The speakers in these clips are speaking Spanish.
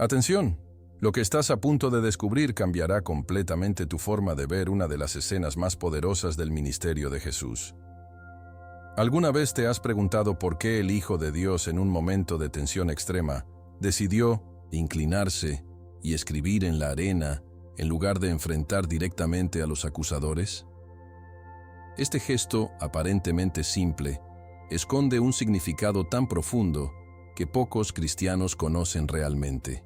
Atención, lo que estás a punto de descubrir cambiará completamente tu forma de ver una de las escenas más poderosas del ministerio de Jesús. ¿Alguna vez te has preguntado por qué el Hijo de Dios, en un momento de tensión extrema, decidió inclinarse y escribir en la arena en lugar de enfrentar directamente a los acusadores? Este gesto, aparentemente simple, esconde un significado tan profundo que pocos cristianos conocen realmente.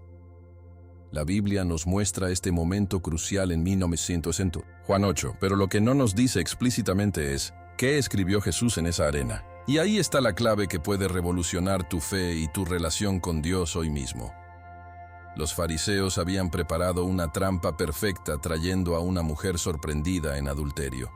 La Biblia nos muestra este momento crucial en 1900. Juan 8, pero lo que no nos dice explícitamente es qué escribió Jesús en esa arena. Y ahí está la clave que puede revolucionar tu fe y tu relación con Dios hoy mismo. Los fariseos habían preparado una trampa perfecta trayendo a una mujer sorprendida en adulterio.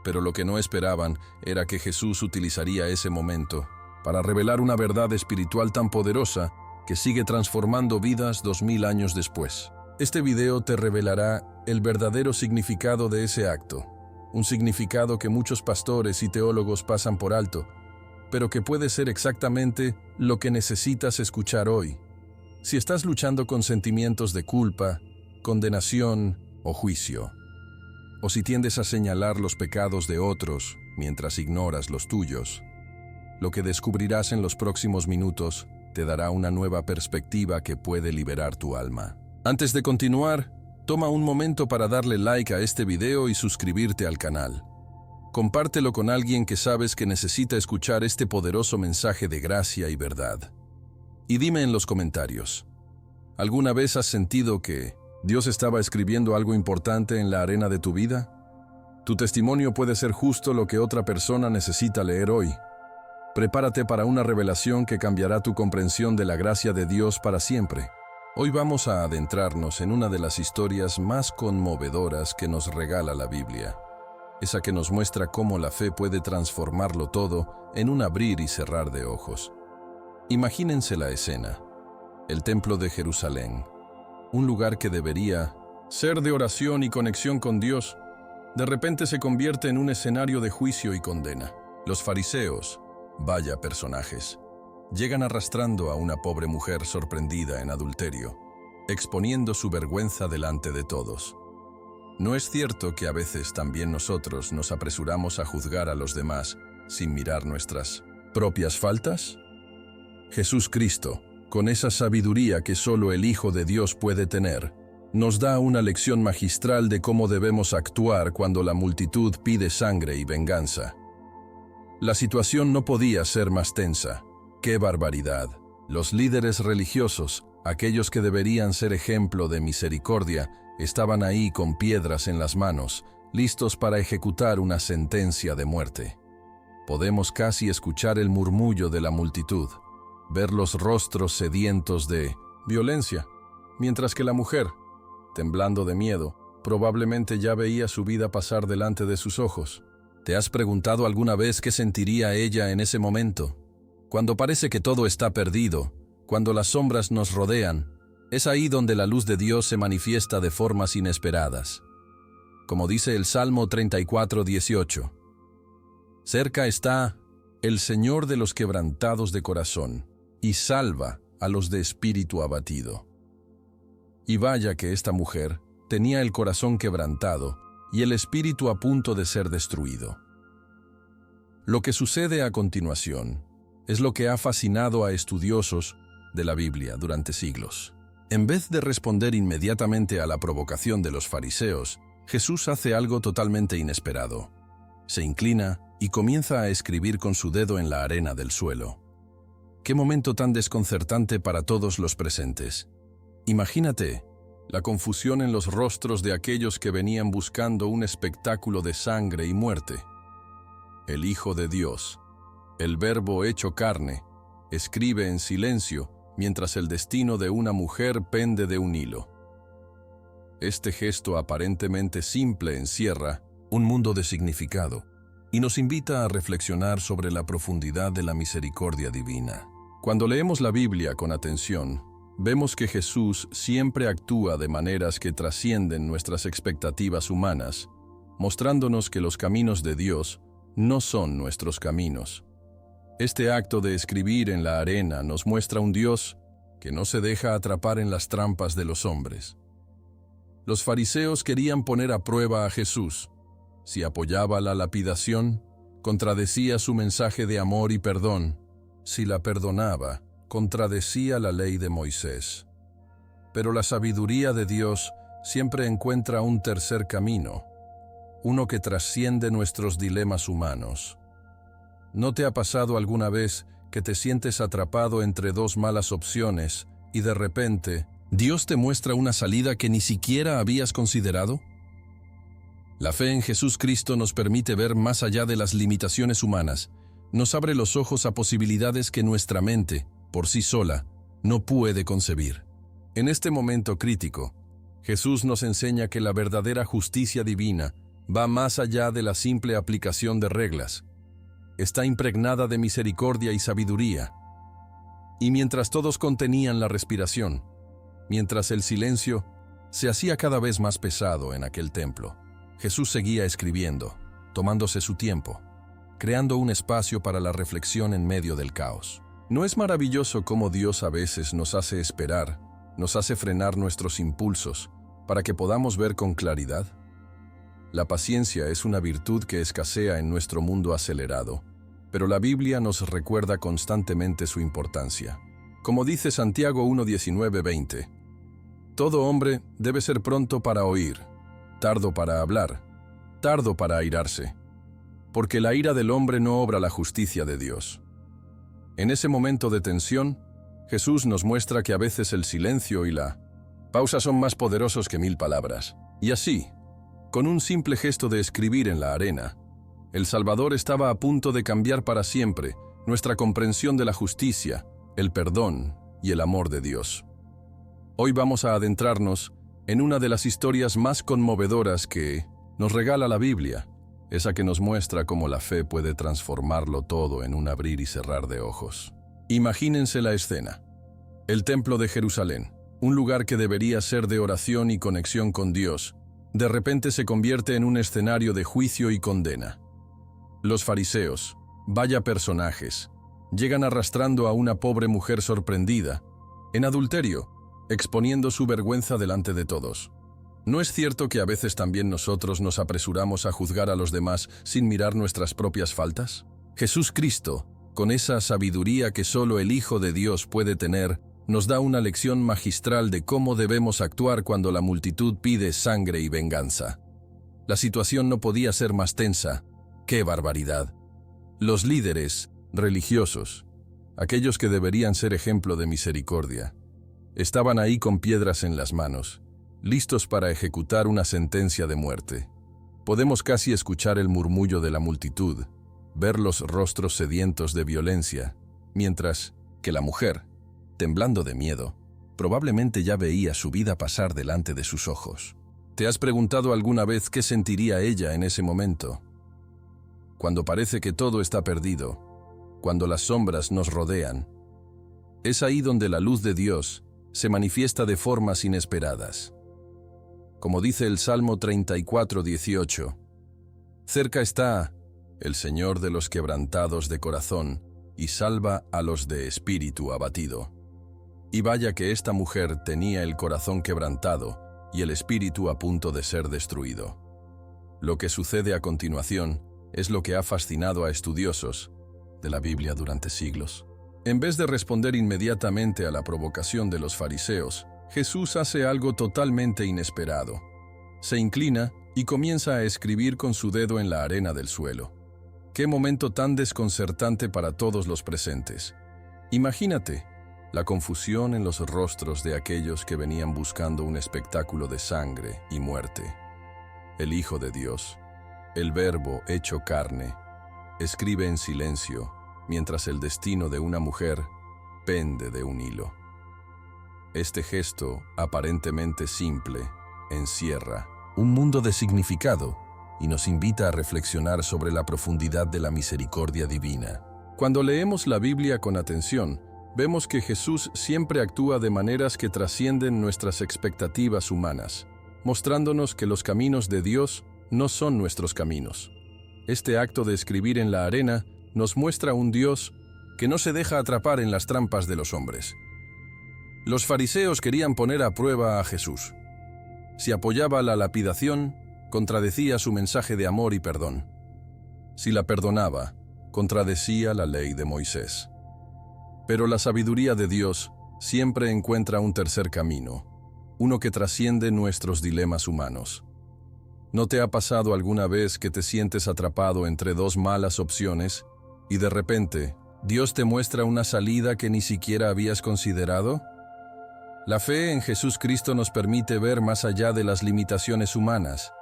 Pero lo que no esperaban era que Jesús utilizaría ese momento para revelar una verdad espiritual tan poderosa que sigue transformando vidas 2000 años después. Este video te revelará el verdadero significado de ese acto, un significado que muchos pastores y teólogos pasan por alto, pero que puede ser exactamente lo que necesitas escuchar hoy. Si estás luchando con sentimientos de culpa, condenación o juicio, o si tiendes a señalar los pecados de otros mientras ignoras los tuyos, lo que descubrirás en los próximos minutos te dará una nueva perspectiva que puede liberar tu alma. Antes de continuar, toma un momento para darle like a este video y suscribirte al canal. Compártelo con alguien que sabes que necesita escuchar este poderoso mensaje de gracia y verdad. Y dime en los comentarios, ¿alguna vez has sentido que Dios estaba escribiendo algo importante en la arena de tu vida? Tu testimonio puede ser justo lo que otra persona necesita leer hoy. Prepárate para una revelación que cambiará tu comprensión de la gracia de Dios para siempre. Hoy vamos a adentrarnos en una de las historias más conmovedoras que nos regala la Biblia. Esa que nos muestra cómo la fe puede transformarlo todo en un abrir y cerrar de ojos. Imagínense la escena. El Templo de Jerusalén. Un lugar que debería ser de oración y conexión con Dios, de repente se convierte en un escenario de juicio y condena. Los fariseos, vaya personajes, llegan arrastrando a una pobre mujer sorprendida en adulterio, exponiendo su vergüenza delante de todos. ¿No es cierto que a veces también nosotros nos apresuramos a juzgar a los demás sin mirar nuestras propias faltas? Jesús Cristo, con esa sabiduría que solo el Hijo de Dios puede tener, nos da una lección magistral de cómo debemos actuar cuando la multitud pide sangre y venganza. La situación no podía ser más tensa. ¡Qué barbaridad! Los líderes religiosos, aquellos que deberían ser ejemplo de misericordia, estaban ahí con piedras en las manos, listos para ejecutar una sentencia de muerte. Podemos casi escuchar el murmullo de la multitud, ver los rostros sedientos de violencia, mientras que la mujer, temblando de miedo, probablemente ya veía su vida pasar delante de sus ojos. ¿Te has preguntado alguna vez qué sentiría ella en ese momento? Cuando parece que todo está perdido, cuando las sombras nos rodean, es ahí donde la luz de Dios se manifiesta de formas inesperadas. Como dice el Salmo 34:18, cerca está el Señor de los quebrantados de corazón, y salva a los de espíritu abatido. Y vaya que esta mujer tenía el corazón quebrantado y el espíritu a punto de ser destruido. Lo que sucede a continuación es lo que ha fascinado a estudiosos de la Biblia durante siglos. En vez de responder inmediatamente a la provocación de los fariseos, Jesús hace algo totalmente inesperado. Se inclina y comienza a escribir con su dedo en la arena del suelo. ¡Qué momento tan desconcertante para todos los presentes! Imagínate la confusión en los rostros de aquellos que venían buscando un espectáculo de sangre y muerte. El Hijo de Dios, el Verbo hecho carne, escribe en silencio mientras el destino de una mujer pende de un hilo. Este gesto aparentemente simple encierra un mundo de significado y nos invita a reflexionar sobre la profundidad de la misericordia divina. Cuando leemos la Biblia con atención, vemos que Jesús siempre actúa de maneras que trascienden nuestras expectativas humanas, mostrándonos que los caminos de Dios no son nuestros caminos. Este acto de escribir en la arena nos muestra un Dios que no se deja atrapar en las trampas de los hombres. Los fariseos querían poner a prueba a Jesús. Si apoyaba la lapidación, contradecía su mensaje de amor y perdón. Si la perdonaba, contradecía la ley de Moisés. Pero la sabiduría de Dios siempre encuentra un tercer camino, uno que trasciende nuestros dilemas humanos. ¿No te ha pasado alguna vez que te sientes atrapado entre dos malas opciones y de repente Dios te muestra una salida que ni siquiera habías considerado? La fe en Jesús Cristo nos permite ver más allá de las limitaciones humanas, nos abre los ojos a posibilidades que nuestra mente, por sí sola, no puede concebir. En este momento crítico, Jesús nos enseña que la verdadera justicia divina va más allá de la simple aplicación de reglas. Está impregnada de misericordia y sabiduría. Y mientras todos contenían la respiración, mientras el silencio se hacía cada vez más pesado en aquel templo, Jesús seguía escribiendo, tomándose su tiempo, creando un espacio para la reflexión en medio del caos. ¿No es maravilloso cómo Dios a veces nos hace esperar, nos hace frenar nuestros impulsos, para que podamos ver con claridad? La paciencia es una virtud que escasea en nuestro mundo acelerado, pero la Biblia nos recuerda constantemente su importancia. Como dice Santiago 1:19-20, todo hombre debe ser pronto para oír, tardo para hablar, tardo para airarse, porque la ira del hombre no obra la justicia de Dios. En ese momento de tensión, Jesús nos muestra que a veces el silencio y la pausa son más poderosos que 1000 palabras. Y así, con un simple gesto de escribir en la arena, el Salvador estaba a punto de cambiar para siempre nuestra comprensión de la justicia, el perdón y el amor de Dios. Hoy vamos a adentrarnos en una de las historias más conmovedoras que nos regala la Biblia, esa que nos muestra cómo la fe puede transformarlo todo en un abrir y cerrar de ojos. Imagínense la escena. El Templo de Jerusalén, un lugar que debería ser de oración y conexión con Dios, de repente se convierte en un escenario de juicio y condena. Los fariseos, vaya personajes, llegan arrastrando a una pobre mujer sorprendida, en adulterio, exponiendo su vergüenza delante de todos. ¿No es cierto que a veces también nosotros nos apresuramos a juzgar a los demás sin mirar nuestras propias faltas? Jesús Cristo, con esa sabiduría que solo el Hijo de Dios puede tener, nos da una lección magistral de cómo debemos actuar cuando la multitud pide sangre y venganza. La situación no podía ser más tensa. ¡Qué barbaridad! Los líderes religiosos, aquellos que deberían ser ejemplo de misericordia, estaban ahí con piedras en las manos, listos para ejecutar una sentencia de muerte. Podemos casi escuchar el murmullo de la multitud, ver los rostros sedientos de violencia, mientras que la mujer, temblando de miedo, probablemente ya veía su vida pasar delante de sus ojos. ¿Te has preguntado alguna vez qué sentiría ella en ese momento? Cuando parece que todo está perdido, cuando las sombras nos rodean, es ahí donde la luz de Dios se manifiesta de formas inesperadas. Como dice el Salmo 34:18, cerca está el Señor de los quebrantados de corazón y salva a los de espíritu abatido. Y vaya que esta mujer tenía el corazón quebrantado y el espíritu a punto de ser destruido. Lo que sucede a continuación es lo que ha fascinado a estudiosos de la Biblia durante siglos. En vez de responder inmediatamente a la provocación de los fariseos, Jesús hace algo totalmente inesperado. Se inclina y comienza a escribir con su dedo en la arena del suelo. ¡Qué momento tan desconcertante para todos los presentes! Imagínate la confusión en los rostros de aquellos que venían buscando un espectáculo de sangre y muerte. El Hijo de Dios, el Verbo hecho carne, escribe en silencio, mientras el destino de una mujer pende de un hilo. Este gesto, aparentemente simple, encierra un mundo de significado y nos invita a reflexionar sobre la profundidad de la misericordia divina. Cuando leemos la Biblia con atención, vemos que Jesús siempre actúa de maneras que trascienden nuestras expectativas humanas, mostrándonos que los caminos de Dios no son nuestros caminos. Este acto de escribir en la arena nos muestra un Dios que no se deja atrapar en las trampas de los hombres. Los fariseos querían poner a prueba a Jesús. Si apoyaba la lapidación, contradecía su mensaje de amor y perdón. Si la perdonaba, contradecía la ley de Moisés. Pero la sabiduría de Dios siempre encuentra un tercer camino, uno que trasciende nuestros dilemas humanos. ¿No te ha pasado alguna vez que te sientes atrapado entre dos malas opciones y de repente Dios te muestra una salida que ni siquiera habías considerado? La fe en Jesucristo nos permite ver más allá de las limitaciones humanas.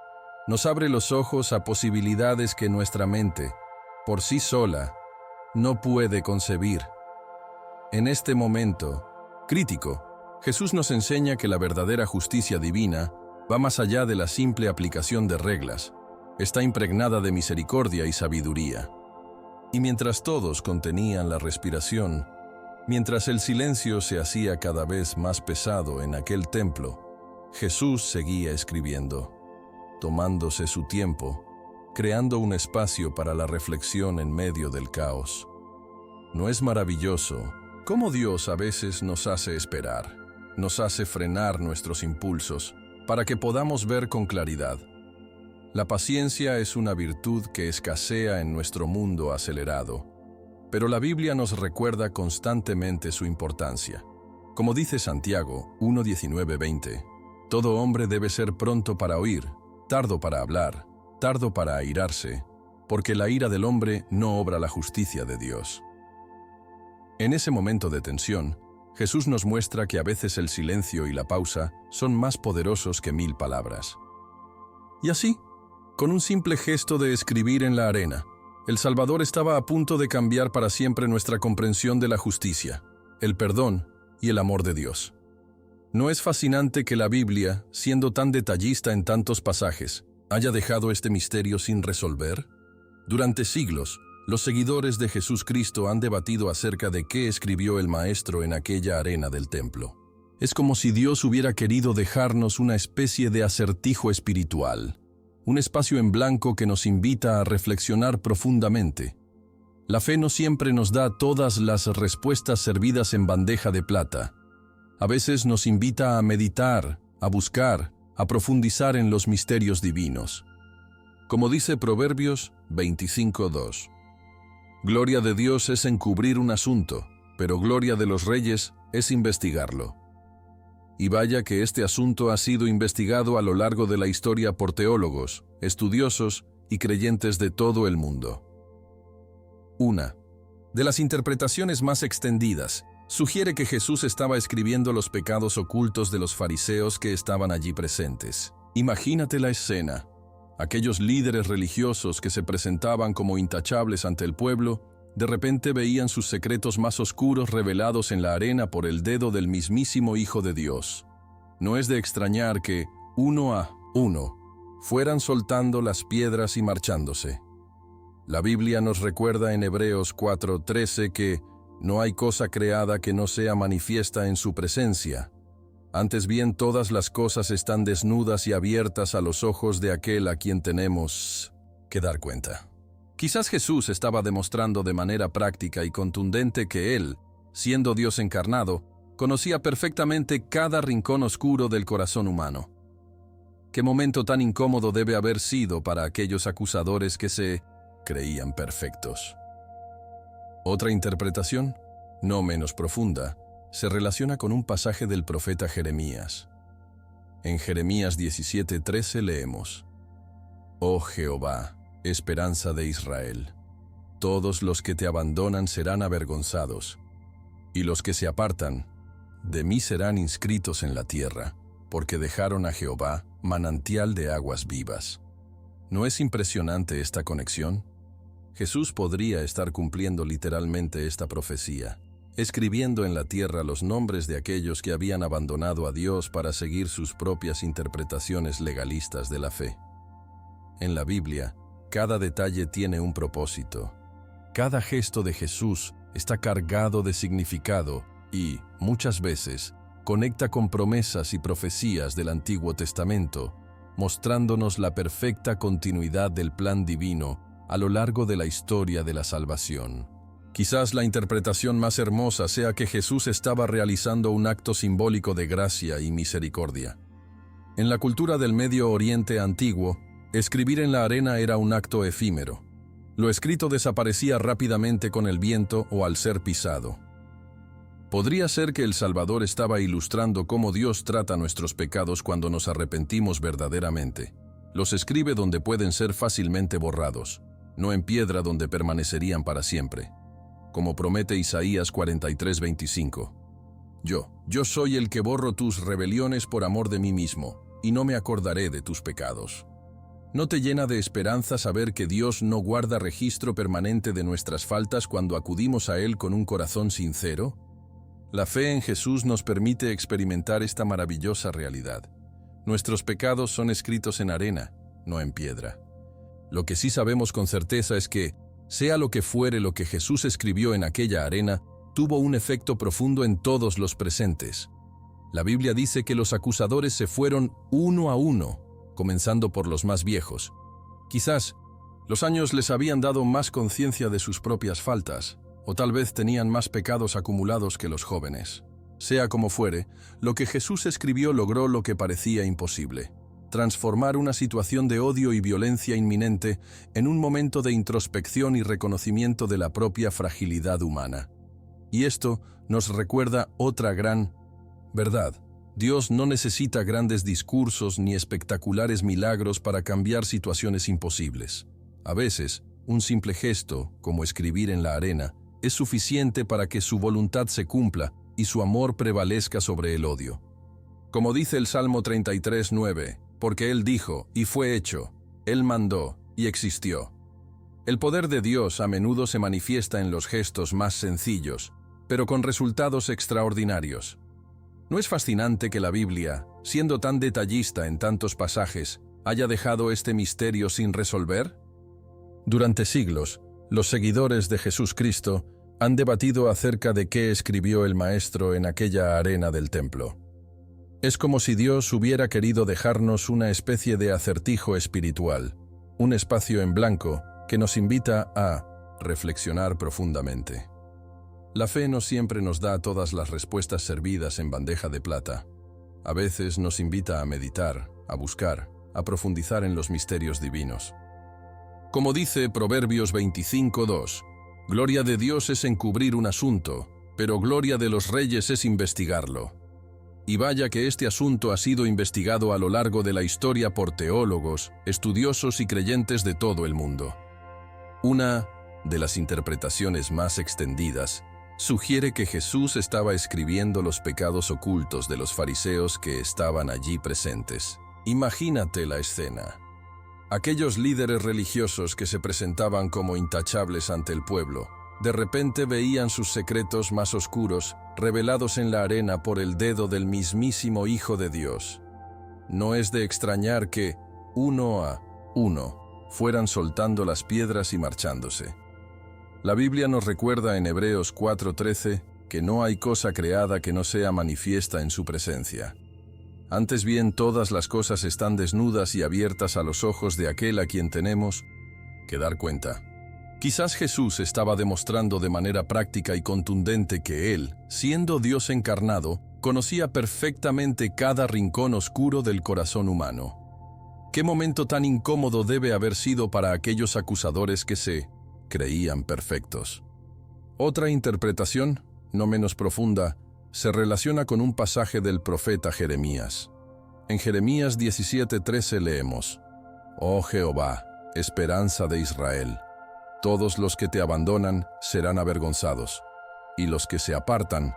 Nos abre los ojos a posibilidades que nuestra mente, por sí sola, no puede concebir. En este momento crítico, Jesús nos enseña que la verdadera justicia divina va más allá de la simple aplicación de reglas. Está impregnada de misericordia y sabiduría. Y mientras todos contenían la respiración, mientras el silencio se hacía cada vez más pesado en aquel templo, Jesús seguía escribiendo, tomándose su tiempo, creando un espacio para la reflexión en medio del caos. ¿No es maravilloso cómo Dios a veces nos hace esperar, nos hace frenar nuestros impulsos para que podamos ver con claridad? La paciencia es una virtud que escasea en nuestro mundo acelerado, pero la Biblia nos recuerda constantemente su importancia. Como dice Santiago 1:19-20, todo hombre debe ser pronto para oír, tardo para hablar, tardo para airarse, porque la ira del hombre no obra la justicia de Dios. En ese momento de tensión, Jesús nos muestra que a veces el silencio y la pausa son más poderosos que 1000 palabras. Y así, con un simple gesto de escribir en la arena, el Salvador estaba a punto de cambiar para siempre nuestra comprensión de la justicia, el perdón y el amor de Dios. ¿No es fascinante que la Biblia, siendo tan detallista en tantos pasajes, haya dejado este misterio sin resolver? Durante siglos, los seguidores de Jesucristo han debatido acerca de qué escribió el Maestro en aquella arena del templo. Es como si Dios hubiera querido dejarnos una especie de acertijo espiritual, un espacio en blanco que nos invita a reflexionar profundamente. La fe no siempre nos da todas las respuestas servidas en bandeja de plata. A veces nos invita a meditar, a buscar, a profundizar en los misterios divinos. Como dice Proverbios 25:2. Gloria de Dios es encubrir un asunto, pero gloria de los reyes es investigarlo. Y vaya que este asunto ha sido investigado a lo largo de la historia por teólogos, estudiosos y creyentes de todo el mundo. Una de las interpretaciones más extendidas sugiere que Jesús estaba escribiendo los pecados ocultos de los fariseos que estaban allí presentes. Imagínate la escena. Aquellos líderes religiosos que se presentaban como intachables ante el pueblo, de repente veían sus secretos más oscuros revelados en la arena por el dedo del mismísimo Hijo de Dios. No es de extrañar que, uno a uno, fueran soltando las piedras y marchándose. La Biblia nos recuerda en Hebreos 4:13 que no hay cosa creada que no sea manifiesta en su presencia. Antes bien, todas las cosas están desnudas y abiertas a los ojos de aquel a quien tenemos que dar cuenta. Quizás Jesús estaba demostrando de manera práctica y contundente que Él, siendo Dios encarnado, conocía perfectamente cada rincón oscuro del corazón humano. Qué momento tan incómodo debe haber sido para aquellos acusadores que se creían perfectos. Otra interpretación, no menos profunda, se relaciona con un pasaje del profeta Jeremías. En Jeremías 17:13 leemos: Oh Jehová, esperanza de Israel, todos los que te abandonan serán avergonzados, y los que se apartan de mí serán inscritos en la tierra, porque dejaron a Jehová, manantial de aguas vivas. ¿No es impresionante esta conexión? Jesús podría estar cumpliendo literalmente esta profecía, escribiendo en la tierra los nombres de aquellos que habían abandonado a Dios para seguir sus propias interpretaciones legalistas de la fe. En la Biblia, cada detalle tiene un propósito. Cada gesto de Jesús está cargado de significado y, muchas veces, conecta con promesas y profecías del Antiguo Testamento, mostrándonos la perfecta continuidad del plan divino a lo largo de la historia de la salvación. Quizás la interpretación más hermosa sea que Jesús estaba realizando un acto simbólico de gracia y misericordia. En la cultura del Medio Oriente antiguo, escribir en la arena era un acto efímero. Lo escrito desaparecía rápidamente con el viento o al ser pisado. Podría ser que el Salvador estaba ilustrando cómo Dios trata nuestros pecados cuando nos arrepentimos verdaderamente. Los escribe donde pueden ser fácilmente borrados, no en piedra donde permanecerían para siempre. Como promete Isaías 43:25. Yo soy el que borro tus rebeliones por amor de mí mismo, y no me acordaré de tus pecados. ¿No te llena de esperanza saber que Dios no guarda registro permanente de nuestras faltas cuando acudimos a Él con un corazón sincero? La fe en Jesús nos permite experimentar esta maravillosa realidad. Nuestros pecados son escritos en arena, no en piedra. Lo que sí sabemos con certeza es que, sea lo que fuere lo que Jesús escribió en aquella arena, tuvo un efecto profundo en todos los presentes. La Biblia dice que los acusadores se fueron uno a uno, comenzando por los más viejos. Quizás los años les habían dado más conciencia de sus propias faltas, o tal vez tenían más pecados acumulados que los jóvenes. Sea como fuere, lo que Jesús escribió logró lo que parecía imposible: transformar una situación de odio y violencia inminente en un momento de introspección y reconocimiento de la propia fragilidad humana. Y esto nos recuerda otra gran verdad. Dios no necesita grandes discursos ni espectaculares milagros para cambiar situaciones imposibles. A veces, un simple gesto, como escribir en la arena, es suficiente para que su voluntad se cumpla y su amor prevalezca sobre el odio. Como dice el Salmo 33:9, porque Él dijo, y fue hecho, Él mandó, y existió. El poder de Dios a menudo se manifiesta en los gestos más sencillos, pero con resultados extraordinarios. ¿No es fascinante que la Biblia, siendo tan detallista en tantos pasajes, haya dejado este misterio sin resolver? Durante siglos, los seguidores de Jesús Cristo han debatido acerca de qué escribió el Maestro en aquella arena del templo. Es como si Dios hubiera querido dejarnos una especie de acertijo espiritual, un espacio en blanco que nos invita a reflexionar profundamente. La fe no siempre nos da todas las respuestas servidas en bandeja de plata. A veces nos invita a meditar, a buscar, a profundizar en los misterios divinos. Como dice Proverbios 25:2, gloria de Dios es encubrir un asunto, pero gloria de los reyes es investigarlo. Y vaya que este asunto ha sido investigado a lo largo de la historia por teólogos, estudiosos y creyentes de todo el mundo. Una de las interpretaciones más extendidas sugiere que Jesús estaba escribiendo los pecados ocultos de los fariseos que estaban allí presentes. Imagínate la escena. Aquellos líderes religiosos que se presentaban como intachables ante el pueblo, de repente veían sus secretos más oscuros revelados en la arena por el dedo del mismísimo Hijo de Dios. No es de extrañar que, uno a uno, fueran soltando las piedras y marchándose. La Biblia nos recuerda en Hebreos 4:13 que no hay cosa creada que no sea manifiesta en su presencia. Antes bien, todas las cosas están desnudas y abiertas a los ojos de aquel a quien tenemos que dar cuenta. Quizás Jesús estaba demostrando de manera práctica y contundente que Él, siendo Dios encarnado, conocía perfectamente cada rincón oscuro del corazón humano. ¿Qué momento tan incómodo debe haber sido para aquellos acusadores que se creían perfectos? Otra interpretación, no menos profunda, se relaciona con un pasaje del profeta Jeremías. En Jeremías 17:13 leemos: «Oh Jehová, esperanza de Israel, todos los que te abandonan serán avergonzados, y los que se apartan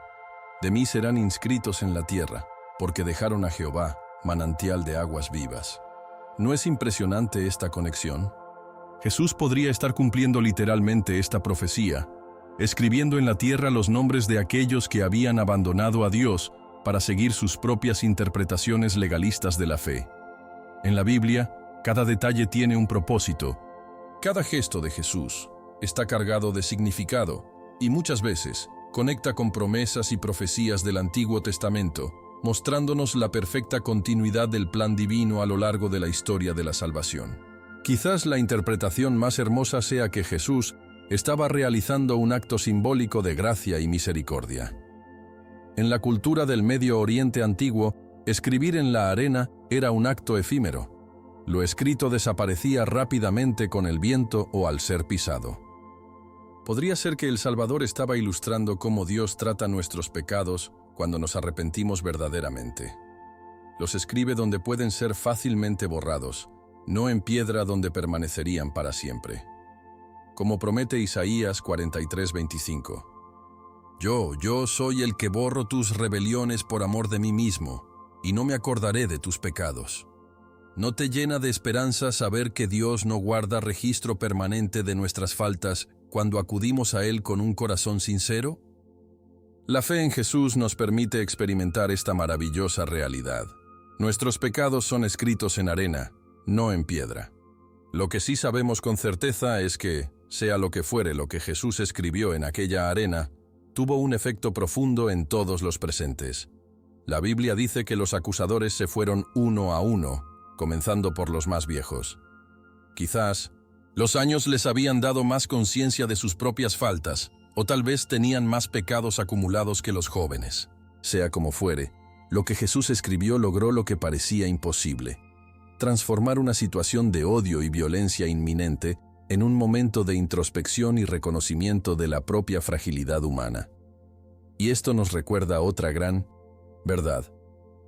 de mí serán inscritos en la tierra, porque dejaron a Jehová, manantial de aguas vivas». ¿No es impresionante esta conexión? Jesús podría estar cumpliendo literalmente esta profecía, escribiendo en la tierra los nombres de aquellos que habían abandonado a Dios para seguir sus propias interpretaciones legalistas de la fe. En la Biblia, cada detalle tiene un propósito. Cada gesto de Jesús está cargado de significado y muchas veces conecta con promesas y profecías del Antiguo Testamento, mostrándonos la perfecta continuidad del plan divino a lo largo de la historia de la salvación. Quizás la interpretación más hermosa sea que Jesús estaba realizando un acto simbólico de gracia y misericordia. En la cultura del Medio Oriente antiguo, escribir en la arena era un acto efímero. Lo escrito desaparecía rápidamente con el viento o al ser pisado. Podría ser que el Salvador estaba ilustrando cómo Dios trata nuestros pecados cuando nos arrepentimos verdaderamente. Los escribe donde pueden ser fácilmente borrados, no en piedra donde permanecerían para siempre. Como promete Isaías 43:25. Yo soy el que borro tus rebeliones por amor de mí mismo, y no me acordaré de tus pecados. ¿No te llena de esperanza saber que Dios no guarda registro permanente de nuestras faltas cuando acudimos a Él con un corazón sincero? La fe en Jesús nos permite experimentar esta maravillosa realidad. Nuestros pecados son escritos en arena, no en piedra. Lo que sí sabemos con certeza es que, sea lo que fuere lo que Jesús escribió en aquella arena, tuvo un efecto profundo en todos los presentes. La Biblia dice que los acusadores se fueron uno a uno, comenzando por los más viejos. Quizás, los años les habían dado más conciencia de sus propias faltas, o tal vez tenían más pecados acumulados que los jóvenes. Sea como fuere, lo que Jesús escribió logró lo que parecía imposible: transformar una situación de odio y violencia inminente en un momento de introspección y reconocimiento de la propia fragilidad humana. Y esto nos recuerda otra gran verdad.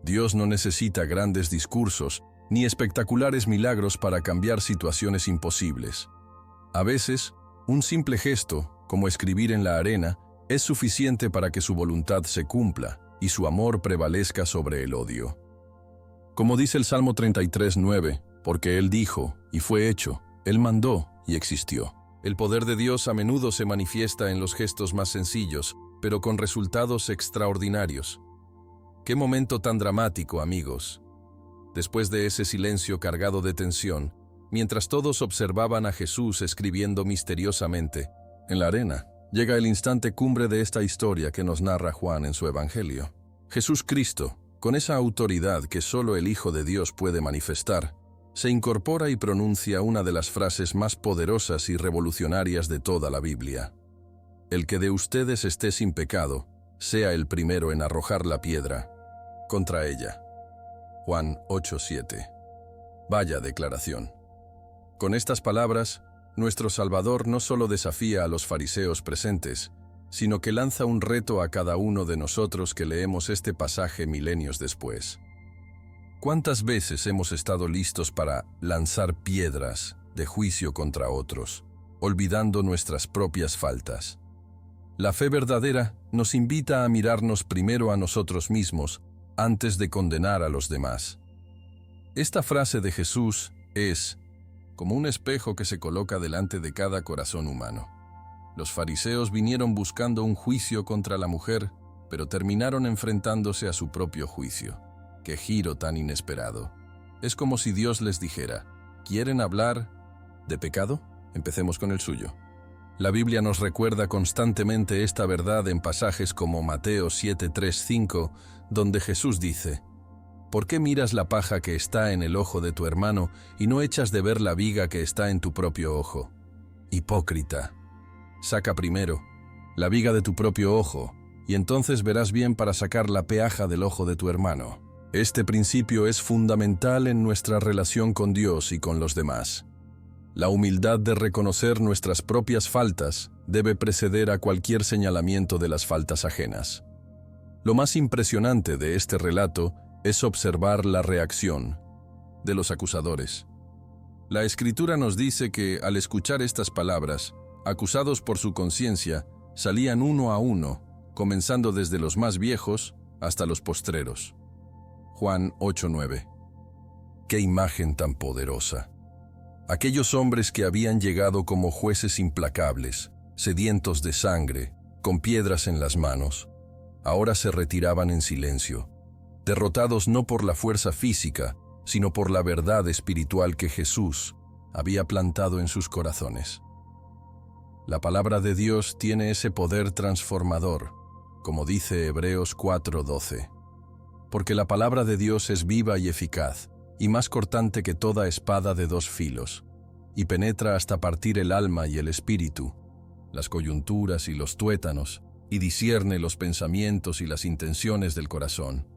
Dios no necesita grandes discursos ni espectaculares milagros para cambiar situaciones imposibles. A veces, un simple gesto, como escribir en la arena, es suficiente para que su voluntad se cumpla y su amor prevalezca sobre el odio. Como dice el Salmo 33:9, porque Él dijo, y fue hecho, Él mandó, y existió. El poder de Dios a menudo se manifiesta en los gestos más sencillos, pero con resultados extraordinarios. ¡Qué momento tan dramático, amigos! Después de ese silencio cargado de tensión, mientras todos observaban a Jesús escribiendo misteriosamente en la arena, llega el instante cumbre de esta historia que nos narra Juan en su Evangelio. Jesús Cristo, con esa autoridad que solo el Hijo de Dios puede manifestar, se incorpora y pronuncia una de las frases más poderosas y revolucionarias de toda la Biblia. El que de ustedes esté sin pecado, sea el primero en arrojar la piedra contra ella. Juan 8:7. Vaya declaración. Con estas palabras, nuestro Salvador no solo desafía a los fariseos presentes, sino que lanza un reto a cada uno de nosotros que leemos este pasaje milenios después. ¿Cuántas veces hemos estado listos para lanzar piedras de juicio contra otros, olvidando nuestras propias faltas? La fe verdadera nos invita a mirarnos primero a nosotros mismos antes de condenar a los demás. Esta frase de Jesús es como un espejo que se coloca delante de cada corazón humano. Los fariseos vinieron buscando un juicio contra la mujer, pero terminaron enfrentándose a su propio juicio. ¡Qué giro tan inesperado! Es como si Dios les dijera: ¿quieren hablar de pecado? Empecemos con el suyo. La Biblia nos recuerda constantemente esta verdad en pasajes como Mateo 7:3-5, donde Jesús dice: ¿por qué miras la paja que está en el ojo de tu hermano y no echas de ver la viga que está en tu propio ojo? Hipócrita, saca primero la viga de tu propio ojo, y entonces verás bien para sacar la peaja del ojo de tu hermano. Este principio es fundamental en nuestra relación con Dios y con los demás. La humildad de reconocer nuestras propias faltas debe preceder a cualquier señalamiento de las faltas ajenas. Lo más impresionante de este relato es observar la reacción de los acusadores. La Escritura nos dice que, al escuchar estas palabras, acusados por su conciencia, salían uno a uno, comenzando desde los más viejos hasta los postreros. Juan 8:9. ¡Qué imagen tan poderosa! Aquellos hombres que habían llegado como jueces implacables, sedientos de sangre, con piedras en las manos, ahora se retiraban en silencio, derrotados no por la fuerza física, sino por la verdad espiritual que Jesús había plantado en sus corazones. La palabra de Dios tiene ese poder transformador, como dice Hebreos 4:12. Porque la palabra de Dios es viva y eficaz, y más cortante que toda espada de dos filos, y penetra hasta partir el alma y el espíritu, las coyunturas y los tuétanos, y discierne los pensamientos y las intenciones del corazón.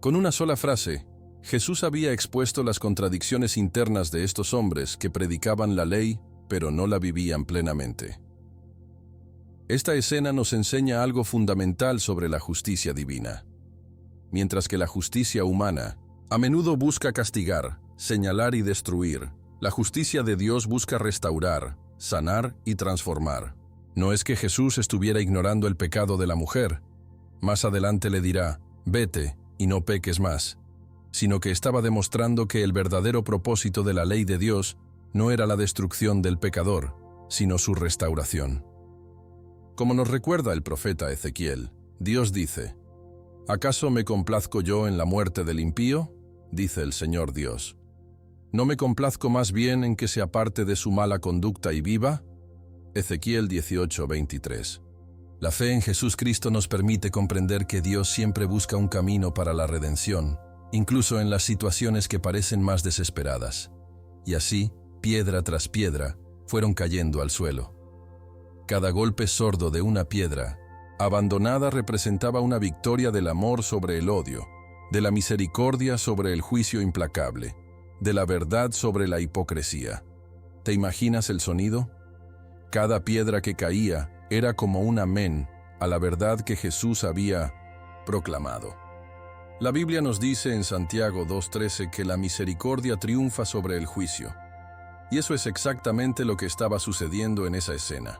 Con una sola frase, Jesús había expuesto las contradicciones internas de estos hombres que predicaban la ley, pero no la vivían plenamente. Esta escena nos enseña algo fundamental sobre la justicia divina. Mientras que la justicia humana a menudo busca castigar, señalar y destruir, la justicia de Dios busca restaurar, sanar y transformar. No es que Jesús estuviera ignorando el pecado de la mujer. Más adelante le dirá, vete y no peques más, sino que estaba demostrando que el verdadero propósito de la ley de Dios no era la destrucción del pecador, sino su restauración. Como nos recuerda el profeta Ezequiel, Dios dice, ¿acaso me complazco yo en la muerte del impío? Dice el Señor Dios. ¿No me complazco más bien en que se aparte de su mala conducta y viva? Ezequiel 18:23. La fe en Jesús Cristo nos permite comprender que Dios siempre busca un camino para la redención, incluso en las situaciones que parecen más desesperadas. Y así, piedra tras piedra, fueron cayendo al suelo. Cada golpe sordo de una piedra abandonada representaba una victoria del amor sobre el odio, de la misericordia sobre el juicio implacable, de la verdad sobre la hipocresía. ¿Te imaginas el sonido? Cada piedra que caía era como un amén a la verdad que Jesús había proclamado. La Biblia nos dice en Santiago 2:13 que la misericordia triunfa sobre el juicio. Y eso es exactamente lo que estaba sucediendo en esa escena.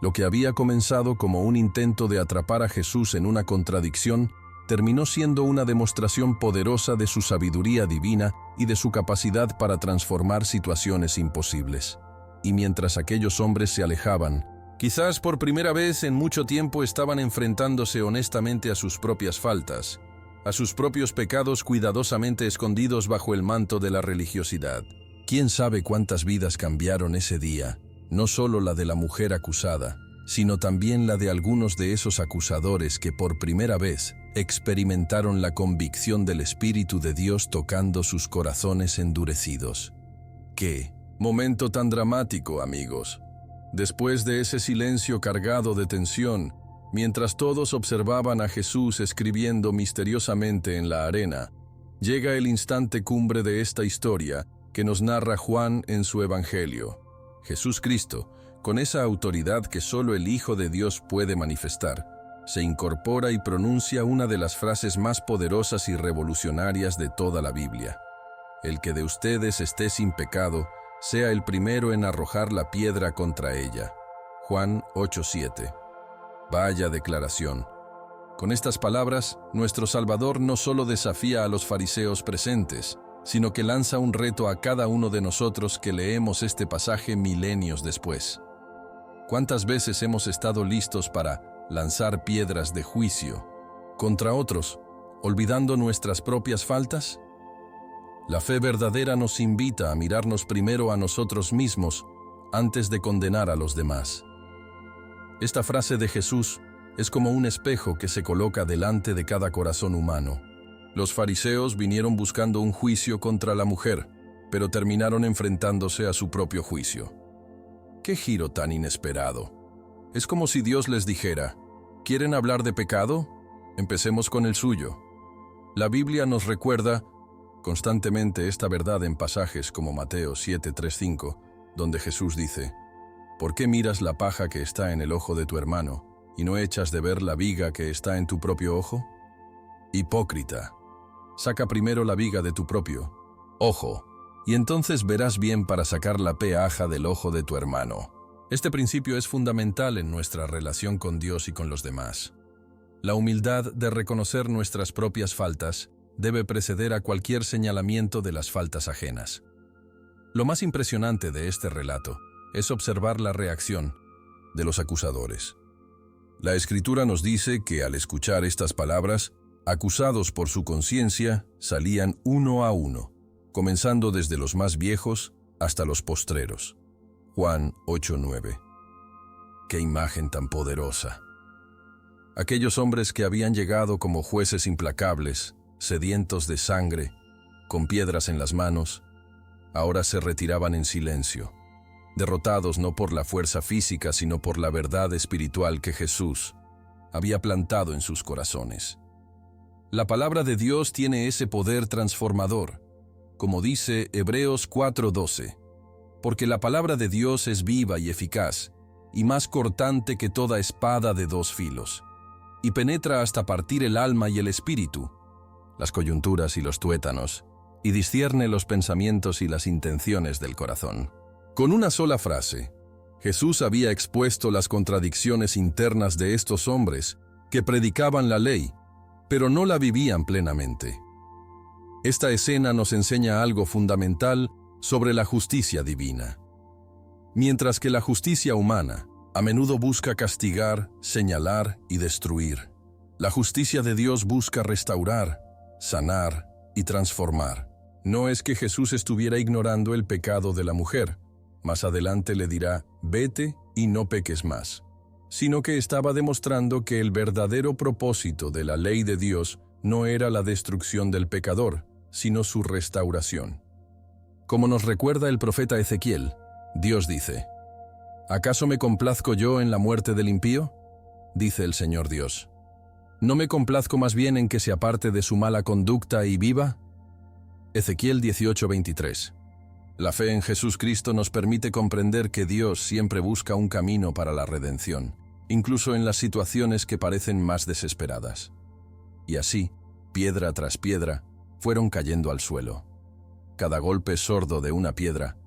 Lo que había comenzado como un intento de atrapar a Jesús en una contradicción, terminó siendo una demostración poderosa de su sabiduría divina y de su capacidad para transformar situaciones imposibles. Y mientras aquellos hombres se alejaban, quizás por primera vez en mucho tiempo estaban enfrentándose honestamente a sus propias faltas, a sus propios pecados cuidadosamente escondidos bajo el manto de la religiosidad. ¿Quién sabe cuántas vidas cambiaron ese día? No solo la de la mujer acusada, sino también la de algunos de esos acusadores que por primera vez experimentaron la convicción del Espíritu de Dios tocando sus corazones endurecidos. ¡Qué momento tan dramático, amigos! Después de ese silencio cargado de tensión, mientras todos observaban a Jesús escribiendo misteriosamente en la arena, llega el instante cumbre de esta historia que nos narra Juan en su Evangelio. Jesús Cristo, con esa autoridad que solo el Hijo de Dios puede manifestar, se incorpora y pronuncia una de las frases más poderosas y revolucionarias de toda la Biblia. El que de ustedes esté sin pecado, sea el primero en arrojar la piedra contra ella. Juan 8:7. Vaya declaración. Con estas palabras, nuestro Salvador no solo desafía a los fariseos presentes, sino que lanza un reto a cada uno de nosotros que leemos este pasaje milenios después. ¿Cuántas veces hemos estado listos para lanzar piedras de juicio contra otros, olvidando nuestras propias faltas? La fe verdadera nos invita a mirarnos primero a nosotros mismos antes de condenar a los demás. Esta frase de Jesús es como un espejo que se coloca delante de cada corazón humano. Los fariseos vinieron buscando un juicio contra la mujer, pero terminaron enfrentándose a su propio juicio. ¡Qué giro tan inesperado! Es como si Dios les dijera, ¿quieren hablar de pecado? Empecemos con el suyo. La Biblia nos recuerda constantemente esta verdad en pasajes como Mateo 7:3-5, donde Jesús dice, ¿por qué miras la paja que está en el ojo de tu hermano y no echas de ver la viga que está en tu propio ojo? Hipócrita, saca primero la viga de tu propio ojo, y entonces verás bien para sacar la paja del ojo de tu hermano. Este principio es fundamental en nuestra relación con Dios y con los demás. La humildad de reconocer nuestras propias faltas debe preceder a cualquier señalamiento de las faltas ajenas. Lo más impresionante de este relato es observar la reacción de los acusadores. La Escritura nos dice que al escuchar estas palabras, acusados por su conciencia, salían uno a uno, comenzando desde los más viejos hasta los postreros. Juan 8:9. ¡Qué imagen tan poderosa! Aquellos hombres que habían llegado como jueces implacables, sedientos de sangre, con piedras en las manos, ahora se retiraban en silencio. derrotados no por la fuerza física, sino por la verdad espiritual que Jesús había plantado en sus corazones. La palabra de Dios tiene ese poder transformador, como dice Hebreos 4:12, porque la palabra de Dios es viva y eficaz, y más cortante que toda espada de dos filos, y penetra hasta partir el alma y el espíritu, las coyunturas y los tuétanos, y discierne los pensamientos y las intenciones del corazón. Con una sola frase, Jesús había expuesto las contradicciones internas de estos hombres que predicaban la ley, pero no la vivían plenamente. Esta escena nos enseña algo fundamental sobre la justicia divina. Mientras que la justicia humana a menudo busca castigar, señalar y destruir, la justicia de Dios busca restaurar, sanar y transformar. No es que Jesús estuviera ignorando el pecado de la mujer, más adelante le dirá, vete y no peques más, sino que estaba demostrando que el verdadero propósito de la ley de Dios no era la destrucción del pecador, sino su restauración. Como nos recuerda el profeta Ezequiel, Dios dice, ¿acaso me complazco yo en la muerte del impío? Dice el Señor Dios. ¿No me complazco más bien en que se aparte de su mala conducta y viva? Ezequiel 18:23. La fe en Jesús Cristo nos permite comprender que Dios siempre busca un camino para la redención, incluso en las situaciones que parecen más desesperadas. Y así, piedra tras piedra, fueron cayendo al suelo. Cada golpe sordo de una piedra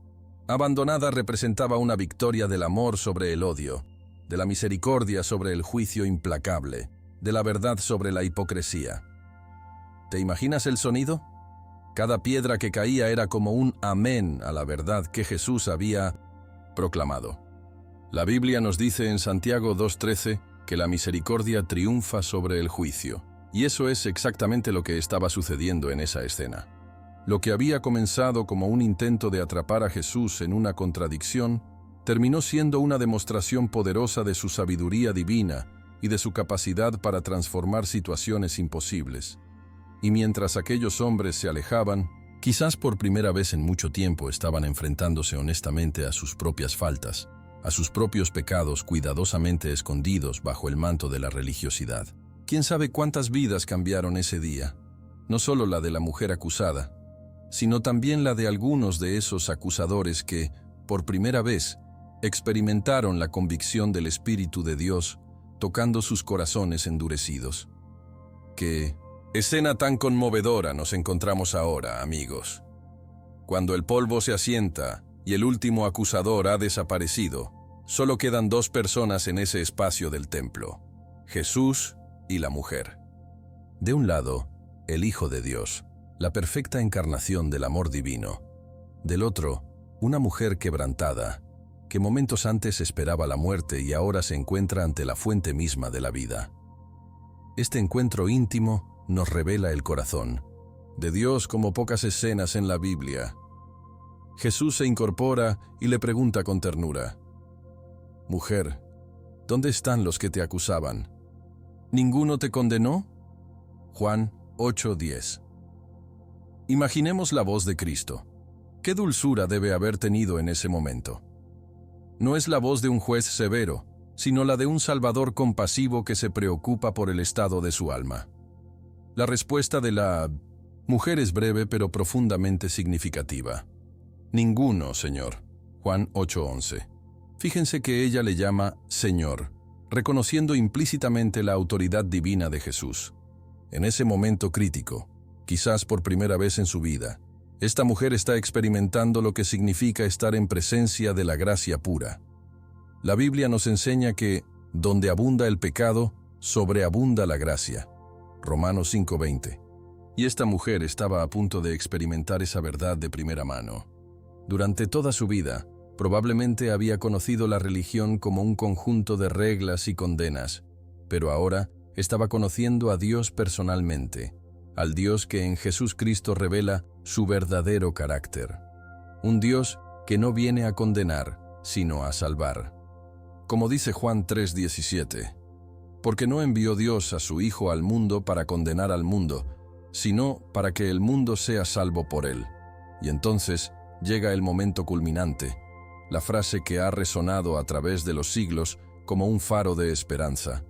abandonada representaba una victoria del amor sobre el odio, de la misericordia sobre el juicio implacable, de la verdad sobre la hipocresía. ¿Te imaginas el sonido? Cada piedra que caía era como un amén a la verdad que Jesús había proclamado. La Biblia nos dice en Santiago 2:13 que la misericordia triunfa sobre el juicio, y eso es exactamente lo que estaba sucediendo en esa escena. Lo que había comenzado como un intento de atrapar a Jesús en una contradicción, terminó siendo una demostración poderosa de su sabiduría divina y de su capacidad para transformar situaciones imposibles. Y mientras aquellos hombres se alejaban, quizás por primera vez en mucho tiempo estaban enfrentándose honestamente a sus propias faltas, a sus propios pecados cuidadosamente escondidos bajo el manto de la religiosidad. ¿Quién sabe cuántas vidas cambiaron ese día? No solo la de la mujer acusada, sino también la de algunos de esos acusadores que, por primera vez, experimentaron la convicción del Espíritu de Dios tocando sus corazones endurecidos. ¿Qué escena tan conmovedora nos encontramos ahora, amigos? Cuando el polvo se asienta y el último acusador ha desaparecido, solo quedan dos personas en ese espacio del templo: Jesús y la mujer. De un lado, el Hijo de Dios, la perfecta encarnación del amor divino. Del otro, una mujer quebrantada, que momentos antes esperaba la muerte y ahora se encuentra ante la fuente misma de la vida. Este encuentro íntimo nos revela el corazón de Dios como pocas escenas en la Biblia. Jesús se incorpora y le pregunta con ternura: «Mujer, ¿dónde están los que te acusaban? ¿Ninguno te condenó?». Juan 8:10. Imaginemos la voz de Cristo. ¿Qué dulzura debe haber tenido en ese momento? No es la voz de un juez severo, sino la de un Salvador compasivo que se preocupa por el estado de su alma. La respuesta de la mujer es breve pero profundamente significativa: «Ninguno, Señor». Juan 8:11. Fíjense que ella le llama Señor, reconociendo implícitamente la autoridad divina de Jesús. En ese momento crítico, quizás por primera vez en su vida, esta mujer está experimentando lo que significa estar en presencia de la gracia pura. La Biblia nos enseña que, donde abunda el pecado, sobreabunda la gracia. Romanos 5:20. Y esta mujer estaba a punto de experimentar esa verdad de primera mano. Durante toda su vida, probablemente había conocido la religión como un conjunto de reglas y condenas, pero ahora estaba conociendo a Dios personalmente, al Dios que en Jesús Cristo revela su verdadero carácter. Un Dios que no viene a condenar, sino a salvar. Como dice Juan 3:17, porque no envió Dios a su Hijo al mundo para condenar al mundo, sino para que el mundo sea salvo por él. Y entonces llega el momento culminante, la frase que ha resonado a través de los siglos como un faro de esperanza.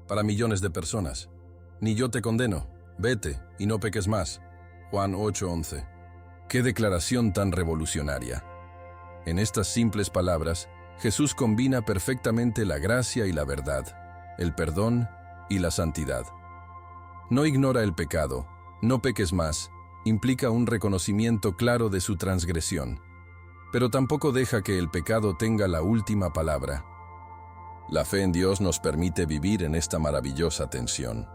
Para millones de personas. Ni yo te condeno, vete y no peques más. Juan 8:11. ¡Qué declaración tan revolucionaria! En estas simples palabras, Jesús combina perfectamente la gracia y la verdad, el perdón y la santidad. No ignora el pecado, no peques más, implica un reconocimiento claro de su transgresión, pero tampoco deja que el pecado tenga la última palabra. La fe en Dios nos permite vivir en esta maravillosa tensión.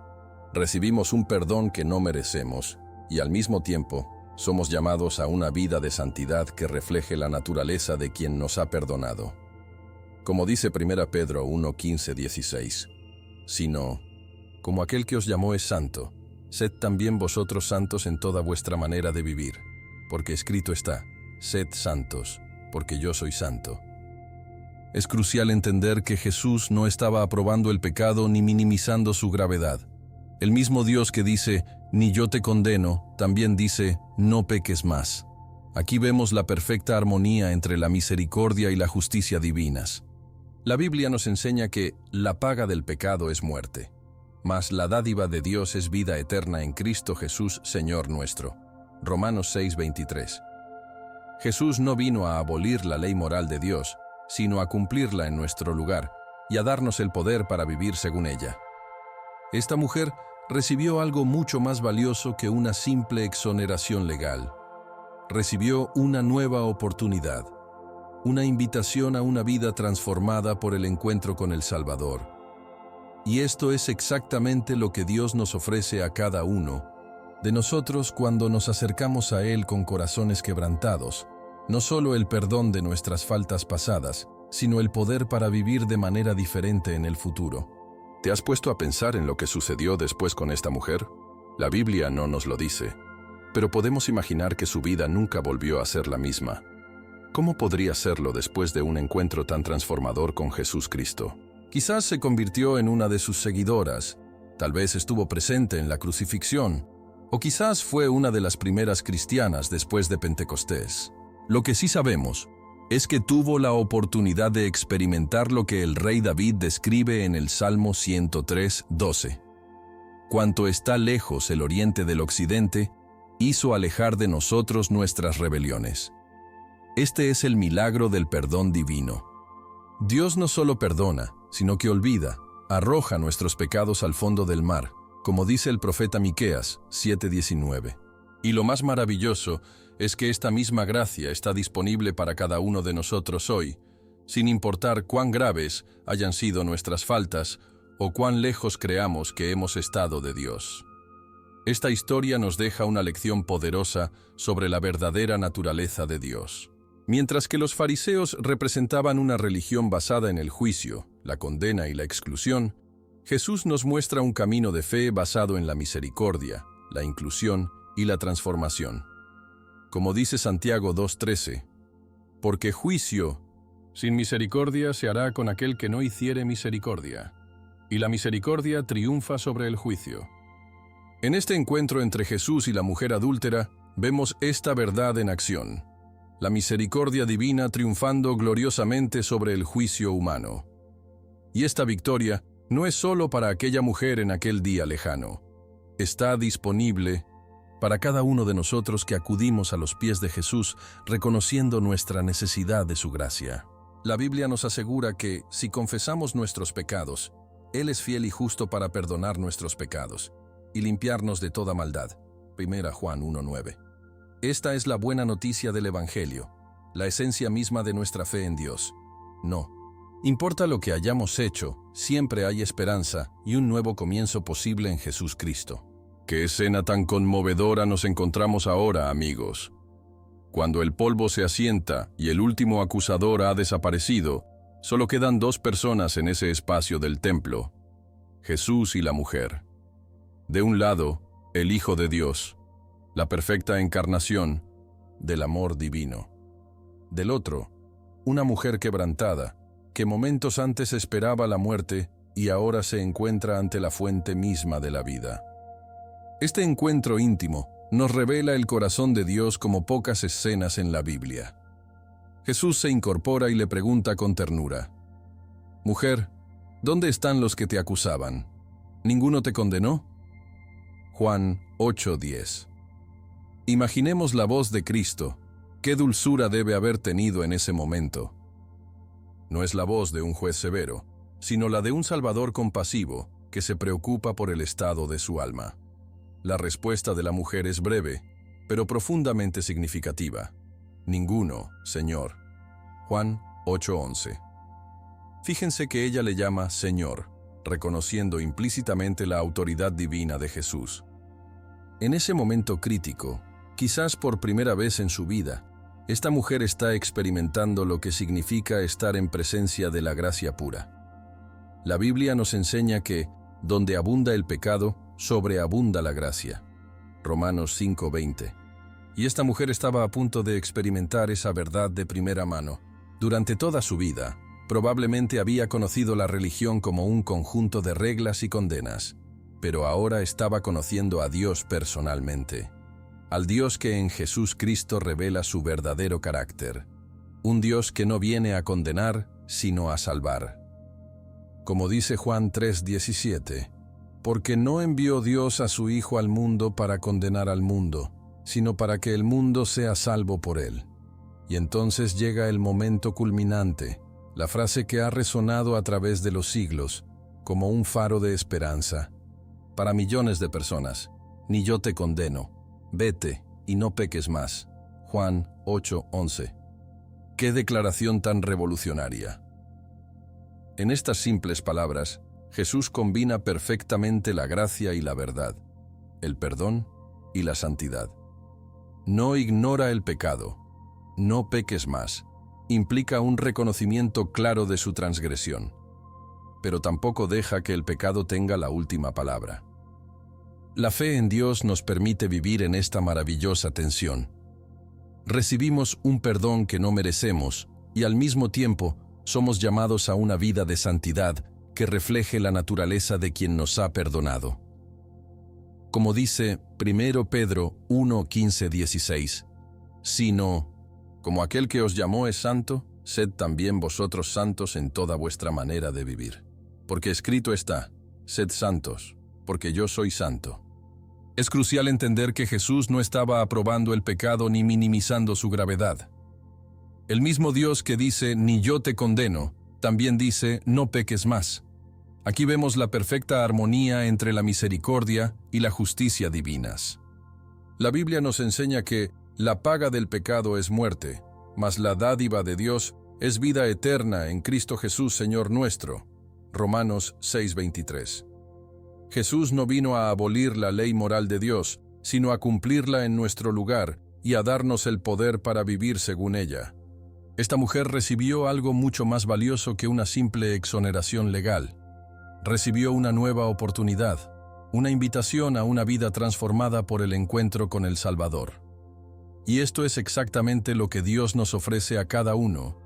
Recibimos un perdón que no merecemos y al mismo tiempo somos llamados a una vida de santidad que refleje la naturaleza de quien nos ha perdonado. Como dice 1 Pedro 1:15-16, sino, como aquel que os llamó es santo, sed también vosotros santos en toda vuestra manera de vivir, porque escrito está, sed santos, porque yo soy santo. Es crucial entender que Jesús no estaba aprobando el pecado ni minimizando su gravedad. El mismo Dios que dice, ni yo te condeno, también dice, no peques más. Aquí vemos la perfecta armonía entre la misericordia y la justicia divinas. La Biblia nos enseña que la paga del pecado es muerte, mas la dádiva de Dios es vida eterna en Cristo Jesús, Señor nuestro. Romanos 6:23. Jesús no vino a abolir la ley moral de Dios, sino a cumplirla en nuestro lugar y a darnos el poder para vivir según ella. Esta mujer recibió algo mucho más valioso que una simple exoneración legal. Recibió una nueva oportunidad, una invitación a una vida transformada por el encuentro con el Salvador. Y esto es exactamente lo que Dios nos ofrece a cada uno de nosotros cuando nos acercamos a Él con corazones quebrantados, no solo el perdón de nuestras faltas pasadas, sino el poder para vivir de manera diferente en el futuro. ¿Te has puesto a pensar en lo que sucedió después con esta mujer? La Biblia no nos lo dice, pero podemos imaginar que su vida nunca volvió a ser la misma. ¿Cómo podría serlo después de un encuentro tan transformador con Jesús Cristo? Quizás se convirtió en una de sus seguidoras, tal vez estuvo presente en la crucifixión, o quizás fue una de las primeras cristianas después de Pentecostés. Lo que sí sabemos es que tuvo la oportunidad de experimentar lo que el rey David describe en el Salmo 103:12. Cuanto está lejos el oriente del occidente, hizo alejar de nosotros nuestras rebeliones. Este es el milagro del perdón divino. Dios no solo perdona, sino que olvida, arroja nuestros pecados al fondo del mar, como dice el profeta Miqueas 7:19. Y lo más maravilloso es que esta misma gracia está disponible para cada uno de nosotros hoy, sin importar cuán graves hayan sido nuestras faltas o cuán lejos creamos que hemos estado de Dios. Esta historia nos deja una lección poderosa sobre la verdadera naturaleza de Dios. Mientras que los fariseos representaban una religión basada en el juicio, la condena y la exclusión, Jesús nos muestra un camino de fe basado en la misericordia, la inclusión y la transformación. Como dice Santiago 2:13, porque juicio sin misericordia se hará con aquel que no hiciere misericordia, y la misericordia triunfa sobre el juicio. En este encuentro entre Jesús y la mujer adúltera, vemos esta verdad en acción, la misericordia divina triunfando gloriosamente sobre el juicio humano. Y esta victoria no es solo para aquella mujer en aquel día lejano, está disponible para cada uno de nosotros que acudimos a los pies de Jesús reconociendo nuestra necesidad de su gracia. La Biblia nos asegura que, si confesamos nuestros pecados, Él es fiel y justo para perdonar nuestros pecados y limpiarnos de toda maldad. 1 Juan 1:9. Esta es la buena noticia del Evangelio, la esencia misma de nuestra fe en Dios. No importa lo que hayamos hecho, siempre hay esperanza y un nuevo comienzo posible en Jesús Cristo. ¿Qué escena tan conmovedora nos encontramos ahora, amigos? Cuando el polvo se asienta y el último acusador ha desaparecido, solo quedan dos personas en ese espacio del templo, Jesús y la mujer. De un lado, el Hijo de Dios, la perfecta encarnación del amor divino. Del otro, una mujer quebrantada, que momentos antes esperaba la muerte y ahora se encuentra ante la fuente misma de la vida. Este encuentro íntimo nos revela el corazón de Dios como pocas escenas en la Biblia. Jesús se incorpora y le pregunta con ternura: «Mujer, ¿dónde están los que te acusaban? ¿Ninguno te condenó?». Juan 8:10. Imaginemos la voz de Cristo. ¿Qué dulzura debe haber tenido en ese momento? No es la voz de un juez severo, sino la de un Salvador compasivo que se preocupa por el estado de su alma. La respuesta de la mujer es breve, pero profundamente significativa: «Ninguno, Señor». Juan 8:11. Fíjense que ella le llama Señor, reconociendo implícitamente la autoridad divina de Jesús. En ese momento crítico, quizás por primera vez en su vida, esta mujer está experimentando lo que significa estar en presencia de la gracia pura. La Biblia nos enseña que, donde abunda el pecado, sobreabunda la gracia. Romanos 5:20. Y esta mujer estaba a punto de experimentar esa verdad de primera mano. Durante toda su vida, probablemente había conocido la religión como un conjunto de reglas y condenas, pero ahora estaba conociendo a Dios personalmente. Al Dios que en Jesús Cristo revela su verdadero carácter. Un Dios que no viene a condenar, sino a salvar. Como dice Juan 3:17, «Porque no envió Dios a su Hijo al mundo para condenar al mundo, sino para que el mundo sea salvo por él». Y entonces llega el momento culminante, la frase que ha resonado a través de los siglos, como un faro de esperanza. Para millones de personas: «Ni yo te condeno. Vete y no peques más». Juan 8:11. ¡Qué declaración tan revolucionaria! En estas simples palabras, Jesús combina perfectamente la gracia y la verdad, el perdón y la santidad. No ignora el pecado. «No peques más» implica un reconocimiento claro de su transgresión, pero tampoco deja que el pecado tenga la última palabra. La fe en Dios nos permite vivir en esta maravillosa tensión. Recibimos un perdón que no merecemos y al mismo tiempo somos llamados a una vida de santidad que refleje la naturaleza de quien nos ha perdonado. Como dice 1 Pedro 1:15-16, «Sino, como aquel que os llamó es santo, sed también vosotros santos en toda vuestra manera de vivir. Porque escrito está, sed santos, porque yo soy santo». Es crucial entender que Jesús no estaba aprobando el pecado ni minimizando su gravedad. El mismo Dios que dice, «Ni yo te condeno», también dice, «No peques más». Aquí vemos la perfecta armonía entre la misericordia y la justicia divinas. La Biblia nos enseña que la paga del pecado es muerte, mas la dádiva de Dios es vida eterna en Cristo Jesús, Señor nuestro. Romanos 6:23. Jesús no vino a abolir la ley moral de Dios, sino a cumplirla en nuestro lugar y a darnos el poder para vivir según ella. Esta mujer recibió algo mucho más valioso que una simple exoneración legal. Recibió una nueva oportunidad, una invitación a una vida transformada por el encuentro con el Salvador. Y esto es exactamente lo que Dios nos ofrece a cada uno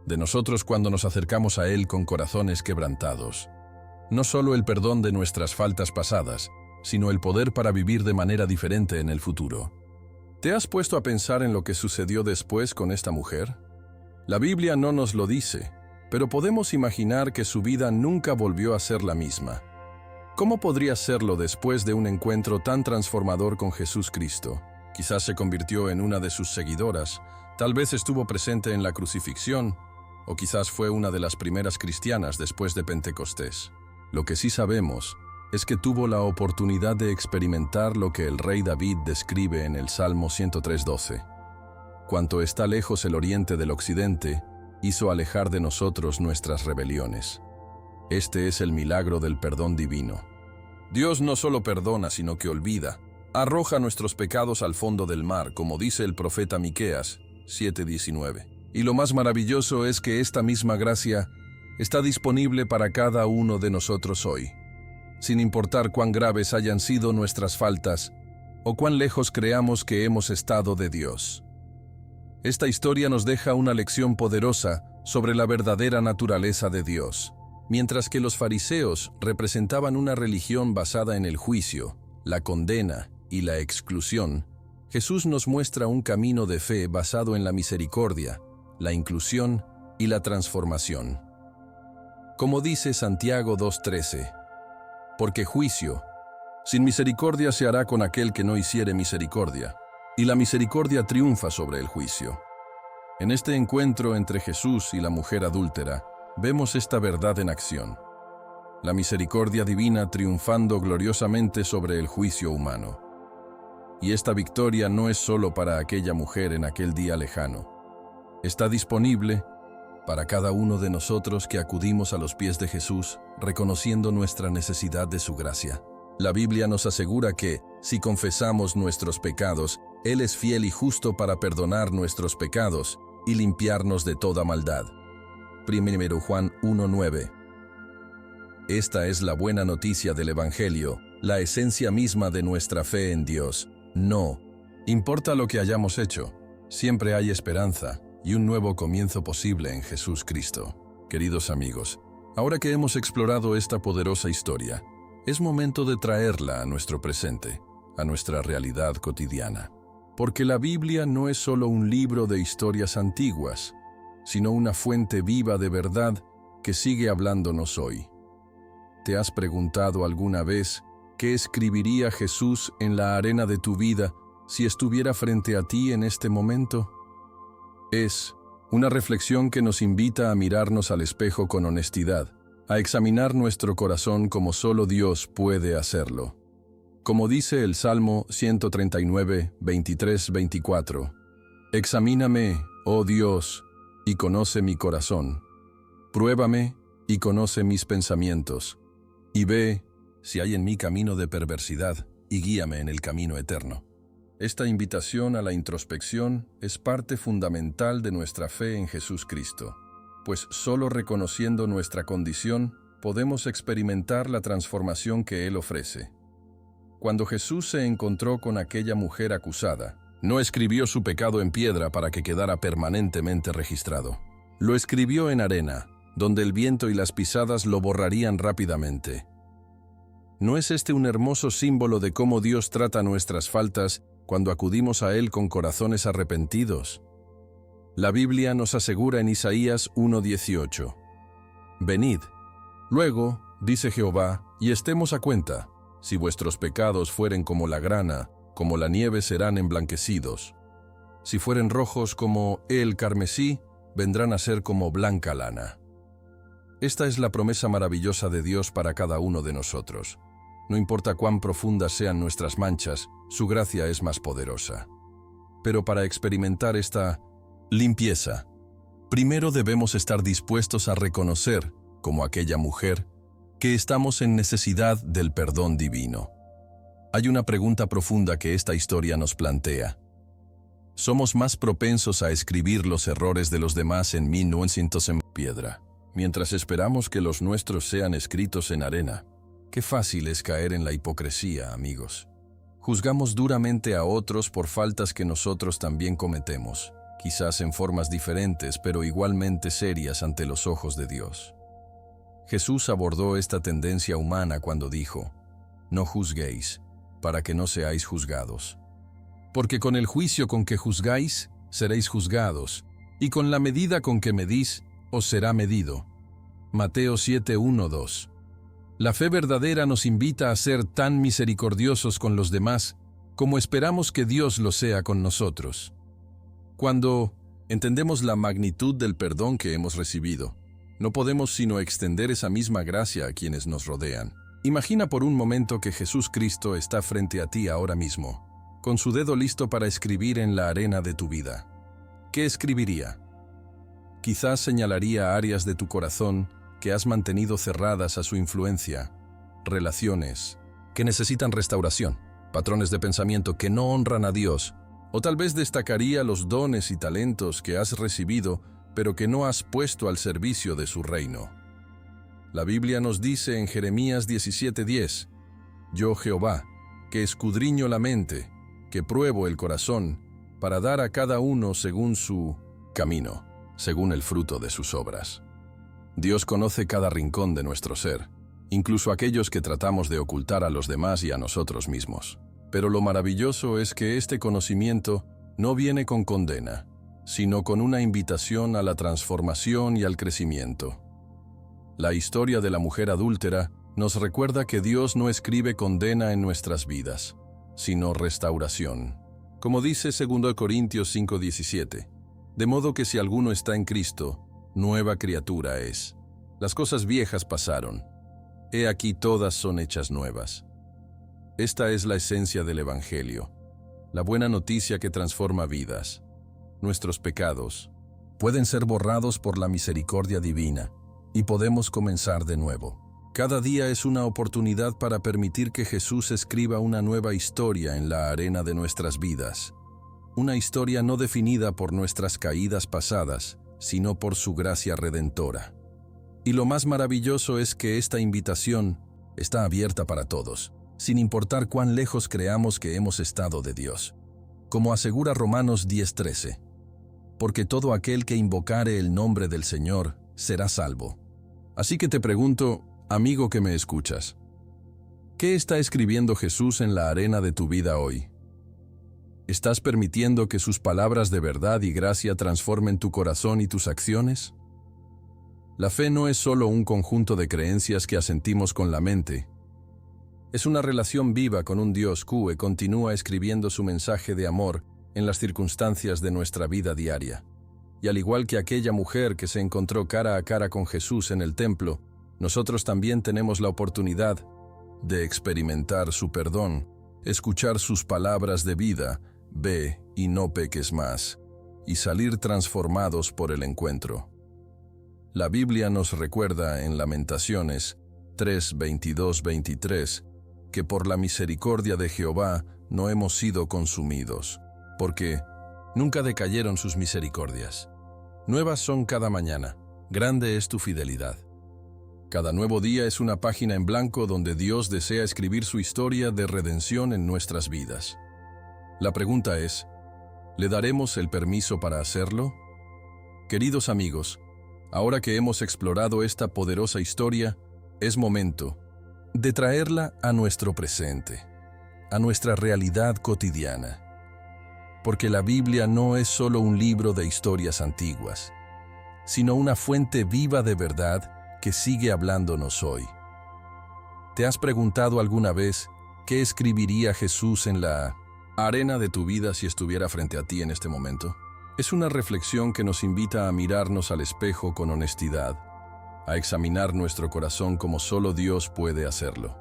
de nosotros cuando nos acercamos a Él con corazones quebrantados. No solo el perdón de nuestras faltas pasadas, sino el poder para vivir de manera diferente en el futuro. ¿Te has puesto a pensar en lo que sucedió después con esta mujer? La Biblia no nos lo dice, pero podemos imaginar que su vida nunca volvió a ser la misma. ¿Cómo podría serlo después de un encuentro tan transformador con Jesús Cristo? Quizás se convirtió en una de sus seguidoras, tal vez estuvo presente en la crucifixión, o quizás fue una de las primeras cristianas después de Pentecostés. Lo que sí sabemos es que tuvo la oportunidad de experimentar lo que el rey David describe en el Salmo 103:12. Cuanto está lejos el oriente del occidente, hizo alejar de nosotros nuestras rebeliones. Este es el milagro del perdón divino. Dios no solo perdona, sino que olvida. Arroja nuestros pecados al fondo del mar, como dice el profeta Miqueas 7:19. Y lo más maravilloso es que esta misma gracia está disponible para cada uno de nosotros hoy. Sin importar cuán graves hayan sido nuestras faltas o cuán lejos creamos que hemos estado de Dios. Esta historia nos deja una lección poderosa sobre la verdadera naturaleza de Dios. Mientras que los fariseos representaban una religión basada en el juicio, la condena y la exclusión, Jesús nos muestra un camino de fe basado en la misericordia, la inclusión y la transformación. Como dice Santiago 2:13, porque juicio sin misericordia se hará con aquel que no hiciere misericordia, y la misericordia triunfa sobre el juicio. En este encuentro entre Jesús y la mujer adúltera, vemos esta verdad en acción. La misericordia divina triunfando gloriosamente sobre el juicio humano. Y esta victoria no es solo para aquella mujer en aquel día lejano. Está disponible para cada uno de nosotros que acudimos a los pies de Jesús, reconociendo nuestra necesidad de su gracia. La Biblia nos asegura que, si confesamos nuestros pecados, Él es fiel y justo para perdonar nuestros pecados y limpiarnos de toda maldad. 1 Juan 1:9. Esta es la buena noticia del Evangelio, la esencia misma de nuestra fe en Dios. No importa lo que hayamos hecho, siempre hay esperanza y un nuevo comienzo posible en Jesús Cristo. Queridos amigos, ahora que hemos explorado esta poderosa historia, es momento de traerla a nuestro presente, a nuestra realidad cotidiana. Porque la Biblia no es solo un libro de historias antiguas, sino una fuente viva de verdad que sigue hablándonos hoy. ¿Te has preguntado alguna vez qué escribiría Jesús en la arena de tu vida si estuviera frente a ti en este momento? Es una reflexión que nos invita a mirarnos al espejo con honestidad, a examinar nuestro corazón como solo Dios puede hacerlo. Como dice el Salmo 139, 23-24, examíname, oh Dios, y conoce mi corazón. Pruébame y conoce mis pensamientos, y ve si hay en mí camino de perversidad, y guíame en el camino eterno. Esta invitación a la introspección es parte fundamental de nuestra fe en Jesús Cristo, pues solo reconociendo nuestra condición podemos experimentar la transformación que Él ofrece. Cuando Jesús se encontró con aquella mujer acusada, no escribió su pecado en piedra para que quedara permanentemente registrado. Lo escribió en arena, donde el viento y las pisadas lo borrarían rápidamente. ¿No es este un hermoso símbolo de cómo Dios trata nuestras faltas cuando acudimos a Él con corazones arrepentidos? La Biblia nos asegura en Isaías 1:18, venid, luego, dice Jehová, y estemos a cuenta, si vuestros pecados fueren como la grana, como la nieve serán emblanquecidos. Si fueren rojos como el carmesí, vendrán a ser como blanca lana. Esta es la promesa maravillosa de Dios para cada uno de nosotros. No importa cuán profundas sean nuestras manchas, su gracia es más poderosa. Pero para experimentar esta limpieza, primero debemos estar dispuestos a reconocer, como aquella mujer, que estamos en necesidad del perdón divino. Hay una pregunta profunda que esta historia nos plantea. ¿Somos más propensos a escribir los errores de los demás en 1900 en piedra, mientras esperamos que los nuestros sean escritos en arena? Qué fácil es caer en la hipocresía, amigos. Juzgamos duramente a otros por faltas que nosotros también cometemos, quizás en formas diferentes, pero igualmente serias ante los ojos de Dios. Jesús abordó esta tendencia humana cuando dijo, no juzguéis, para que no seáis juzgados. Porque con el juicio con que juzgáis, seréis juzgados, y con la medida con que medís, os será medido. Mateo 7:1-2. La fe verdadera nos invita a ser tan misericordiosos con los demás como esperamos que Dios lo sea con nosotros. Cuando entendemos la magnitud del perdón que hemos recibido, no podemos sino extender esa misma gracia a quienes nos rodean. Imagina por un momento que Jesús Cristo está frente a ti ahora mismo, con su dedo listo para escribir en la arena de tu vida. ¿Qué escribiría? Quizás señalaría áreas de tu corazón que has mantenido cerradas a su influencia, relaciones que necesitan restauración, patrones de pensamiento que no honran a Dios, o tal vez destacaría los dones y talentos que has recibido, pero que no has puesto al servicio de su reino. La Biblia nos dice en Jeremías 17:10, yo Jehová, que escudriño la mente, que pruebo el corazón, para dar a cada uno según su camino, según el fruto de sus obras. Dios conoce cada rincón de nuestro ser, incluso aquellos que tratamos de ocultar a los demás y a nosotros mismos. Pero lo maravilloso es que este conocimiento no viene con condena, sino con una invitación a la transformación y al crecimiento. La historia de la mujer adúltera nos recuerda que Dios no escribe condena en nuestras vidas, sino restauración. Como dice 2 Corintios 5:17, de modo que si alguno está en Cristo, nueva criatura es. Las cosas viejas pasaron. He aquí todas son hechas nuevas. Esta es la esencia del Evangelio, la buena noticia que transforma vidas. Nuestros pecados pueden ser borrados por la misericordia divina y podemos comenzar de nuevo. Cada día es una oportunidad para permitir que Jesús escriba una nueva historia en la arena de nuestras vidas. Una historia no definida por nuestras caídas pasadas, sino por su gracia redentora. Y lo más maravilloso es que esta invitación está abierta para todos, sin importar cuán lejos creamos que hemos estado de Dios. Como asegura Romanos 10:13, porque todo aquel que invocare el nombre del Señor será salvo. Así que te pregunto, amigo que me escuchas, ¿qué está escribiendo Jesús en la arena de tu vida hoy? ¿Estás permitiendo que sus palabras de verdad y gracia transformen tu corazón y tus acciones? La fe no es solo un conjunto de creencias que asentimos con la mente. Es una relación viva con un Dios que continúa escribiendo su mensaje de amor en las circunstancias de nuestra vida diaria. Y al igual que aquella mujer que se encontró cara a cara con Jesús en el templo, nosotros también tenemos la oportunidad de experimentar su perdón, escuchar sus palabras de vida, ve y no peques más, y salir transformados por el encuentro. La Biblia nos recuerda en Lamentaciones 3:22-23 que por la misericordia de Jehová no hemos sido consumidos, porque nunca decayeron sus misericordias. Nuevas son cada mañana, grande es tu fidelidad. Cada nuevo día es una página en blanco donde Dios desea escribir su historia de redención en nuestras vidas. La pregunta es, ¿le daremos el permiso para hacerlo? Queridos amigos, ahora que hemos explorado esta poderosa historia, es momento de traerla a nuestro presente, a nuestra realidad cotidiana. Porque la Biblia no es solo un libro de historias antiguas, sino una fuente viva de verdad que sigue hablándonos hoy. ¿Te has preguntado alguna vez qué escribiría Jesús en la arena de tu vida si estuviera frente a ti en este momento? Es una reflexión que nos invita a mirarnos al espejo con honestidad, a examinar nuestro corazón como solo Dios puede hacerlo.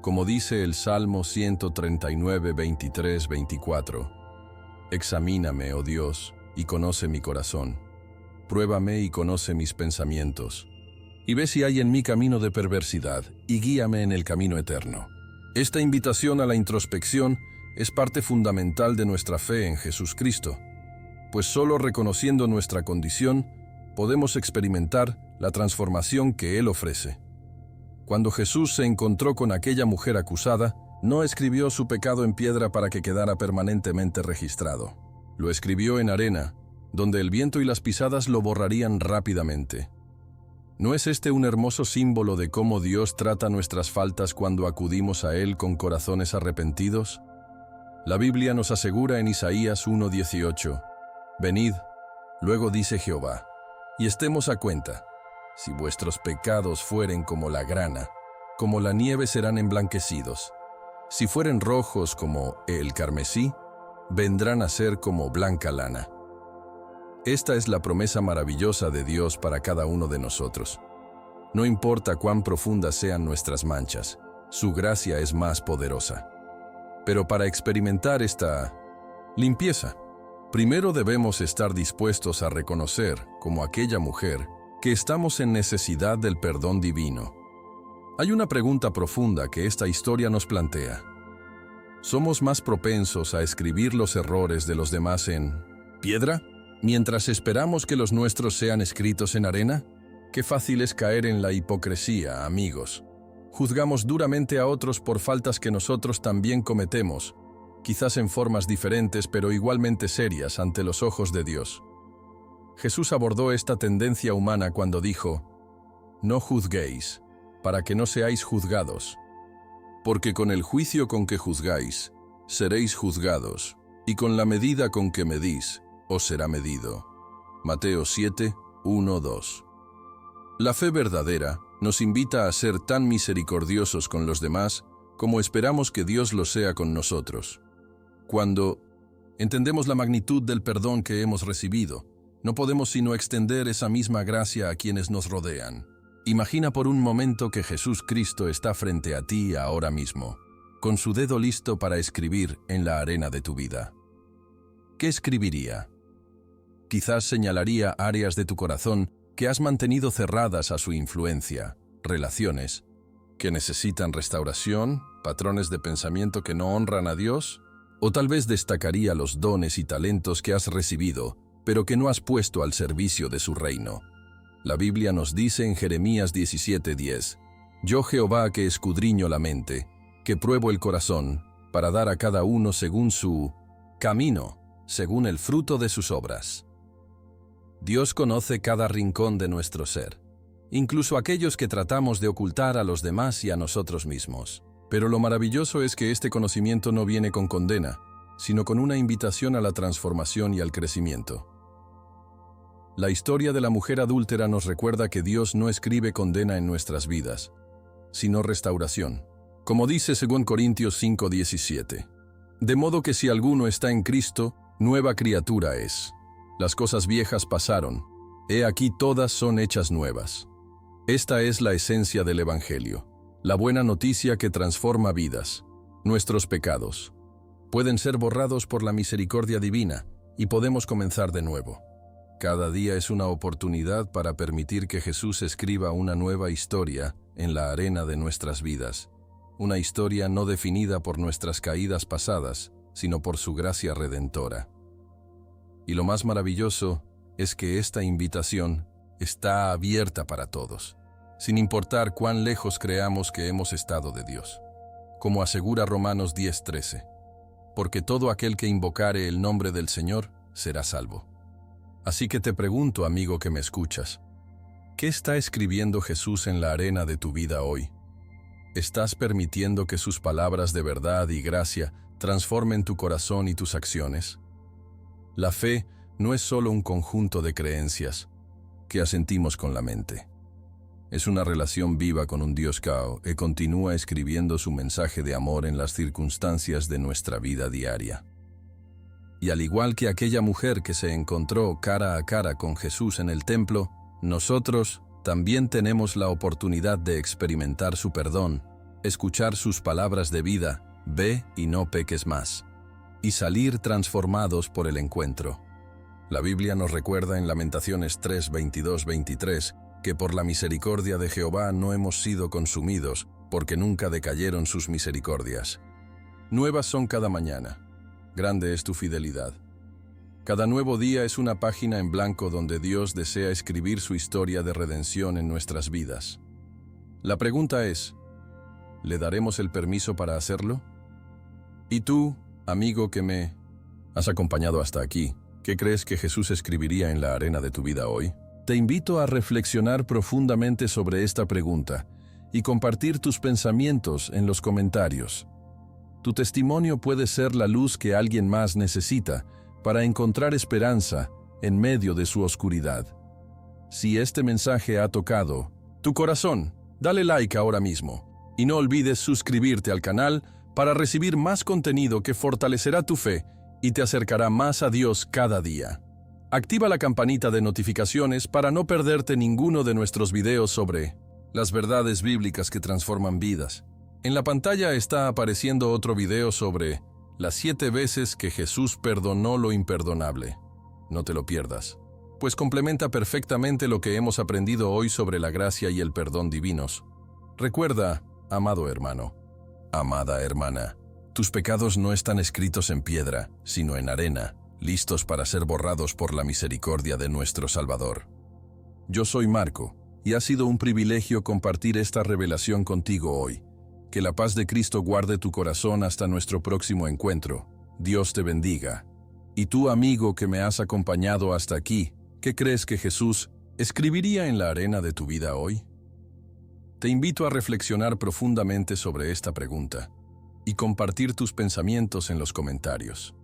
Como dice el Salmo 139, 23, 24, examíname, oh Dios, y conoce mi corazón. Pruébame y conoce mis pensamientos. Y ve si hay en mí camino de perversidad, y guíame en el camino eterno. Esta invitación a la introspección es parte fundamental de nuestra fe en Jesucristo, pues solo reconociendo nuestra condición podemos experimentar la transformación que Él ofrece. Cuando Jesús se encontró con aquella mujer acusada, no escribió su pecado en piedra para que quedara permanentemente registrado. Lo escribió en arena, donde el viento y las pisadas lo borrarían rápidamente. ¿No es este un hermoso símbolo de cómo Dios trata nuestras faltas cuando acudimos a Él con corazones arrepentidos? La Biblia nos asegura en Isaías 1:18, venid, luego dice Jehová, y estemos a cuenta. Si vuestros pecados fueren como la grana, como la nieve serán emblanquecidos. Si fueren rojos como el carmesí, vendrán a ser como blanca lana. Esta es la promesa maravillosa de Dios para cada uno de nosotros. No importa cuán profundas sean nuestras manchas, su gracia es más poderosa. Pero para experimentar esta limpieza, primero debemos estar dispuestos a reconocer, como aquella mujer, que estamos en necesidad del perdón divino. Hay una pregunta profunda que esta historia nos plantea. ¿Somos más propensos a escribir los errores de los demás en piedra, mientras esperamos que los nuestros sean escritos en arena? Qué fácil es caer en la hipocresía, amigos. Juzgamos duramente a otros por faltas que nosotros también cometemos, quizás en formas diferentes pero igualmente serias ante los ojos de Dios. Jesús abordó esta tendencia humana cuando dijo, no juzguéis, para que no seáis juzgados, porque con el juicio con que juzgáis, seréis juzgados, y con la medida con que medís, os será medido. Mateo 7, 1, 2. La fe verdadera nos invita a ser tan misericordiosos con los demás como esperamos que Dios lo sea con nosotros. Cuando entendemos la magnitud del perdón que hemos recibido, no podemos sino extender esa misma gracia a quienes nos rodean. Imagina por un momento que Jesús Cristo está frente a ti ahora mismo, con su dedo listo para escribir en la arena de tu vida. ¿Qué escribiría? Quizás señalaría áreas de tu corazón que has mantenido cerradas a su influencia, relaciones que necesitan restauración, patrones de pensamiento que no honran a Dios, o tal vez destacaría los dones y talentos que has recibido, pero que no has puesto al servicio de su reino. La Biblia nos dice en Jeremías 17:10, «Yo Jehová que escudriño la mente, que pruebo el corazón, para dar a cada uno según su camino, según el fruto de sus obras». Dios conoce cada rincón de nuestro ser, incluso aquellos que tratamos de ocultar a los demás y a nosotros mismos. Pero lo maravilloso es que este conocimiento no viene con condena, sino con una invitación a la transformación y al crecimiento. La historia de la mujer adúltera nos recuerda que Dios no escribe condena en nuestras vidas, sino restauración. Como dice 2 Corintios 5:17, «De modo que si alguno está en Cristo, nueva criatura es. Las cosas viejas pasaron, he aquí todas son hechas nuevas». Esta es la esencia del Evangelio, la buena noticia que transforma vidas. Nuestros pecados pueden ser borrados por la misericordia divina y podemos comenzar de nuevo. Cada día es una oportunidad para permitir que Jesús escriba una nueva historia en la arena de nuestras vidas, una historia no definida por nuestras caídas pasadas, sino por su gracia redentora. Y lo más maravilloso es que esta invitación está abierta para todos, sin importar cuán lejos creamos que hemos estado de Dios. Como asegura Romanos 10:13, «Porque todo aquel que invocare el nombre del Señor será salvo». Así que te pregunto, amigo que me escuchas, ¿qué está escribiendo Jesús en la arena de tu vida hoy? ¿Estás permitiendo que sus palabras de verdad y gracia transformen tu corazón y tus acciones? La fe no es solo un conjunto de creencias que asentimos con la mente. Es una relación viva con un Dios que continúa escribiendo su mensaje de amor en las circunstancias de nuestra vida diaria. Y al igual que aquella mujer que se encontró cara a cara con Jesús en el templo, nosotros también tenemos la oportunidad de experimentar su perdón, escuchar sus palabras de vida, ve y no peques más, y salir transformados por el encuentro. La Biblia nos recuerda en Lamentaciones 3, 22, 23, que por la misericordia de Jehová no hemos sido consumidos, porque nunca decayeron sus misericordias. Nuevas son cada mañana. Grande es tu fidelidad. Cada nuevo día es una página en blanco donde Dios desea escribir su historia de redención en nuestras vidas. La pregunta es, ¿le daremos el permiso para hacerlo? ¿Y tú, amigo que me has acompañado hasta aquí, qué crees que Jesús escribiría en la arena de tu vida hoy? Te invito a reflexionar profundamente sobre esta pregunta y compartir tus pensamientos en los comentarios. Tu testimonio puede ser la luz que alguien más necesita para encontrar esperanza en medio de su oscuridad. Si este mensaje ha tocado tu corazón, dale like ahora mismo y no olvides suscribirte al canal para recibir más contenido que fortalecerá tu fe y te acercará más a Dios cada día. Activa la campanita de notificaciones para no perderte ninguno de nuestros videos sobre las verdades bíblicas que transforman vidas. En la pantalla está apareciendo otro video sobre las 7 veces que Jesús perdonó lo imperdonable. No te lo pierdas, pues complementa perfectamente lo que hemos aprendido hoy sobre la gracia y el perdón divinos. Recuerda, amado hermano, amada hermana, tus pecados no están escritos en piedra, sino en arena, listos para ser borrados por la misericordia de nuestro Salvador. Yo soy Marco, y ha sido un privilegio compartir esta revelación contigo hoy. Que la paz de Cristo guarde tu corazón hasta nuestro próximo encuentro. Dios te bendiga. Y tú, amigo que me has acompañado hasta aquí, ¿qué crees que Jesús escribiría en la arena de tu vida hoy? Te invito a reflexionar profundamente sobre esta pregunta y compartir tus pensamientos en los comentarios.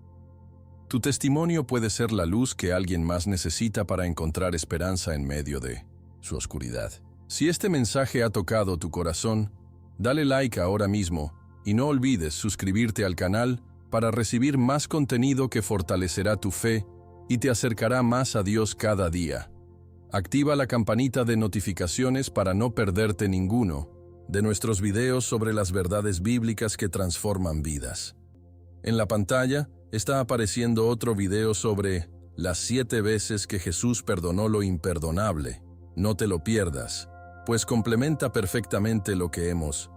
Tu testimonio puede ser la luz que alguien más necesita para encontrar esperanza en medio de su oscuridad. Si este mensaje ha tocado tu corazón, dale like ahora mismo y no olvides suscribirte al canal para recibir más contenido que fortalecerá tu fe y te acercará más a Dios cada día. Activa la campanita de notificaciones para no perderte ninguno de nuestros videos sobre las verdades bíblicas que transforman vidas. En la pantalla está apareciendo otro video sobre las 7 veces que Jesús perdonó lo imperdonable. No te lo pierdas, pues complementa perfectamente lo que hemos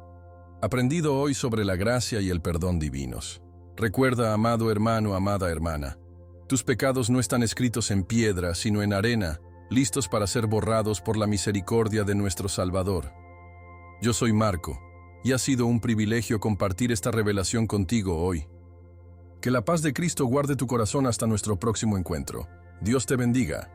aprendido hoy sobre la gracia y el perdón divinos. Recuerda, amado hermano, amada hermana, tus pecados no están escritos en piedra, sino en arena, listos para ser borrados por la misericordia de nuestro Salvador. Yo soy Marco, y ha sido un privilegio compartir esta revelación contigo hoy. Que la paz de Cristo guarde tu corazón hasta nuestro próximo encuentro. Dios te bendiga.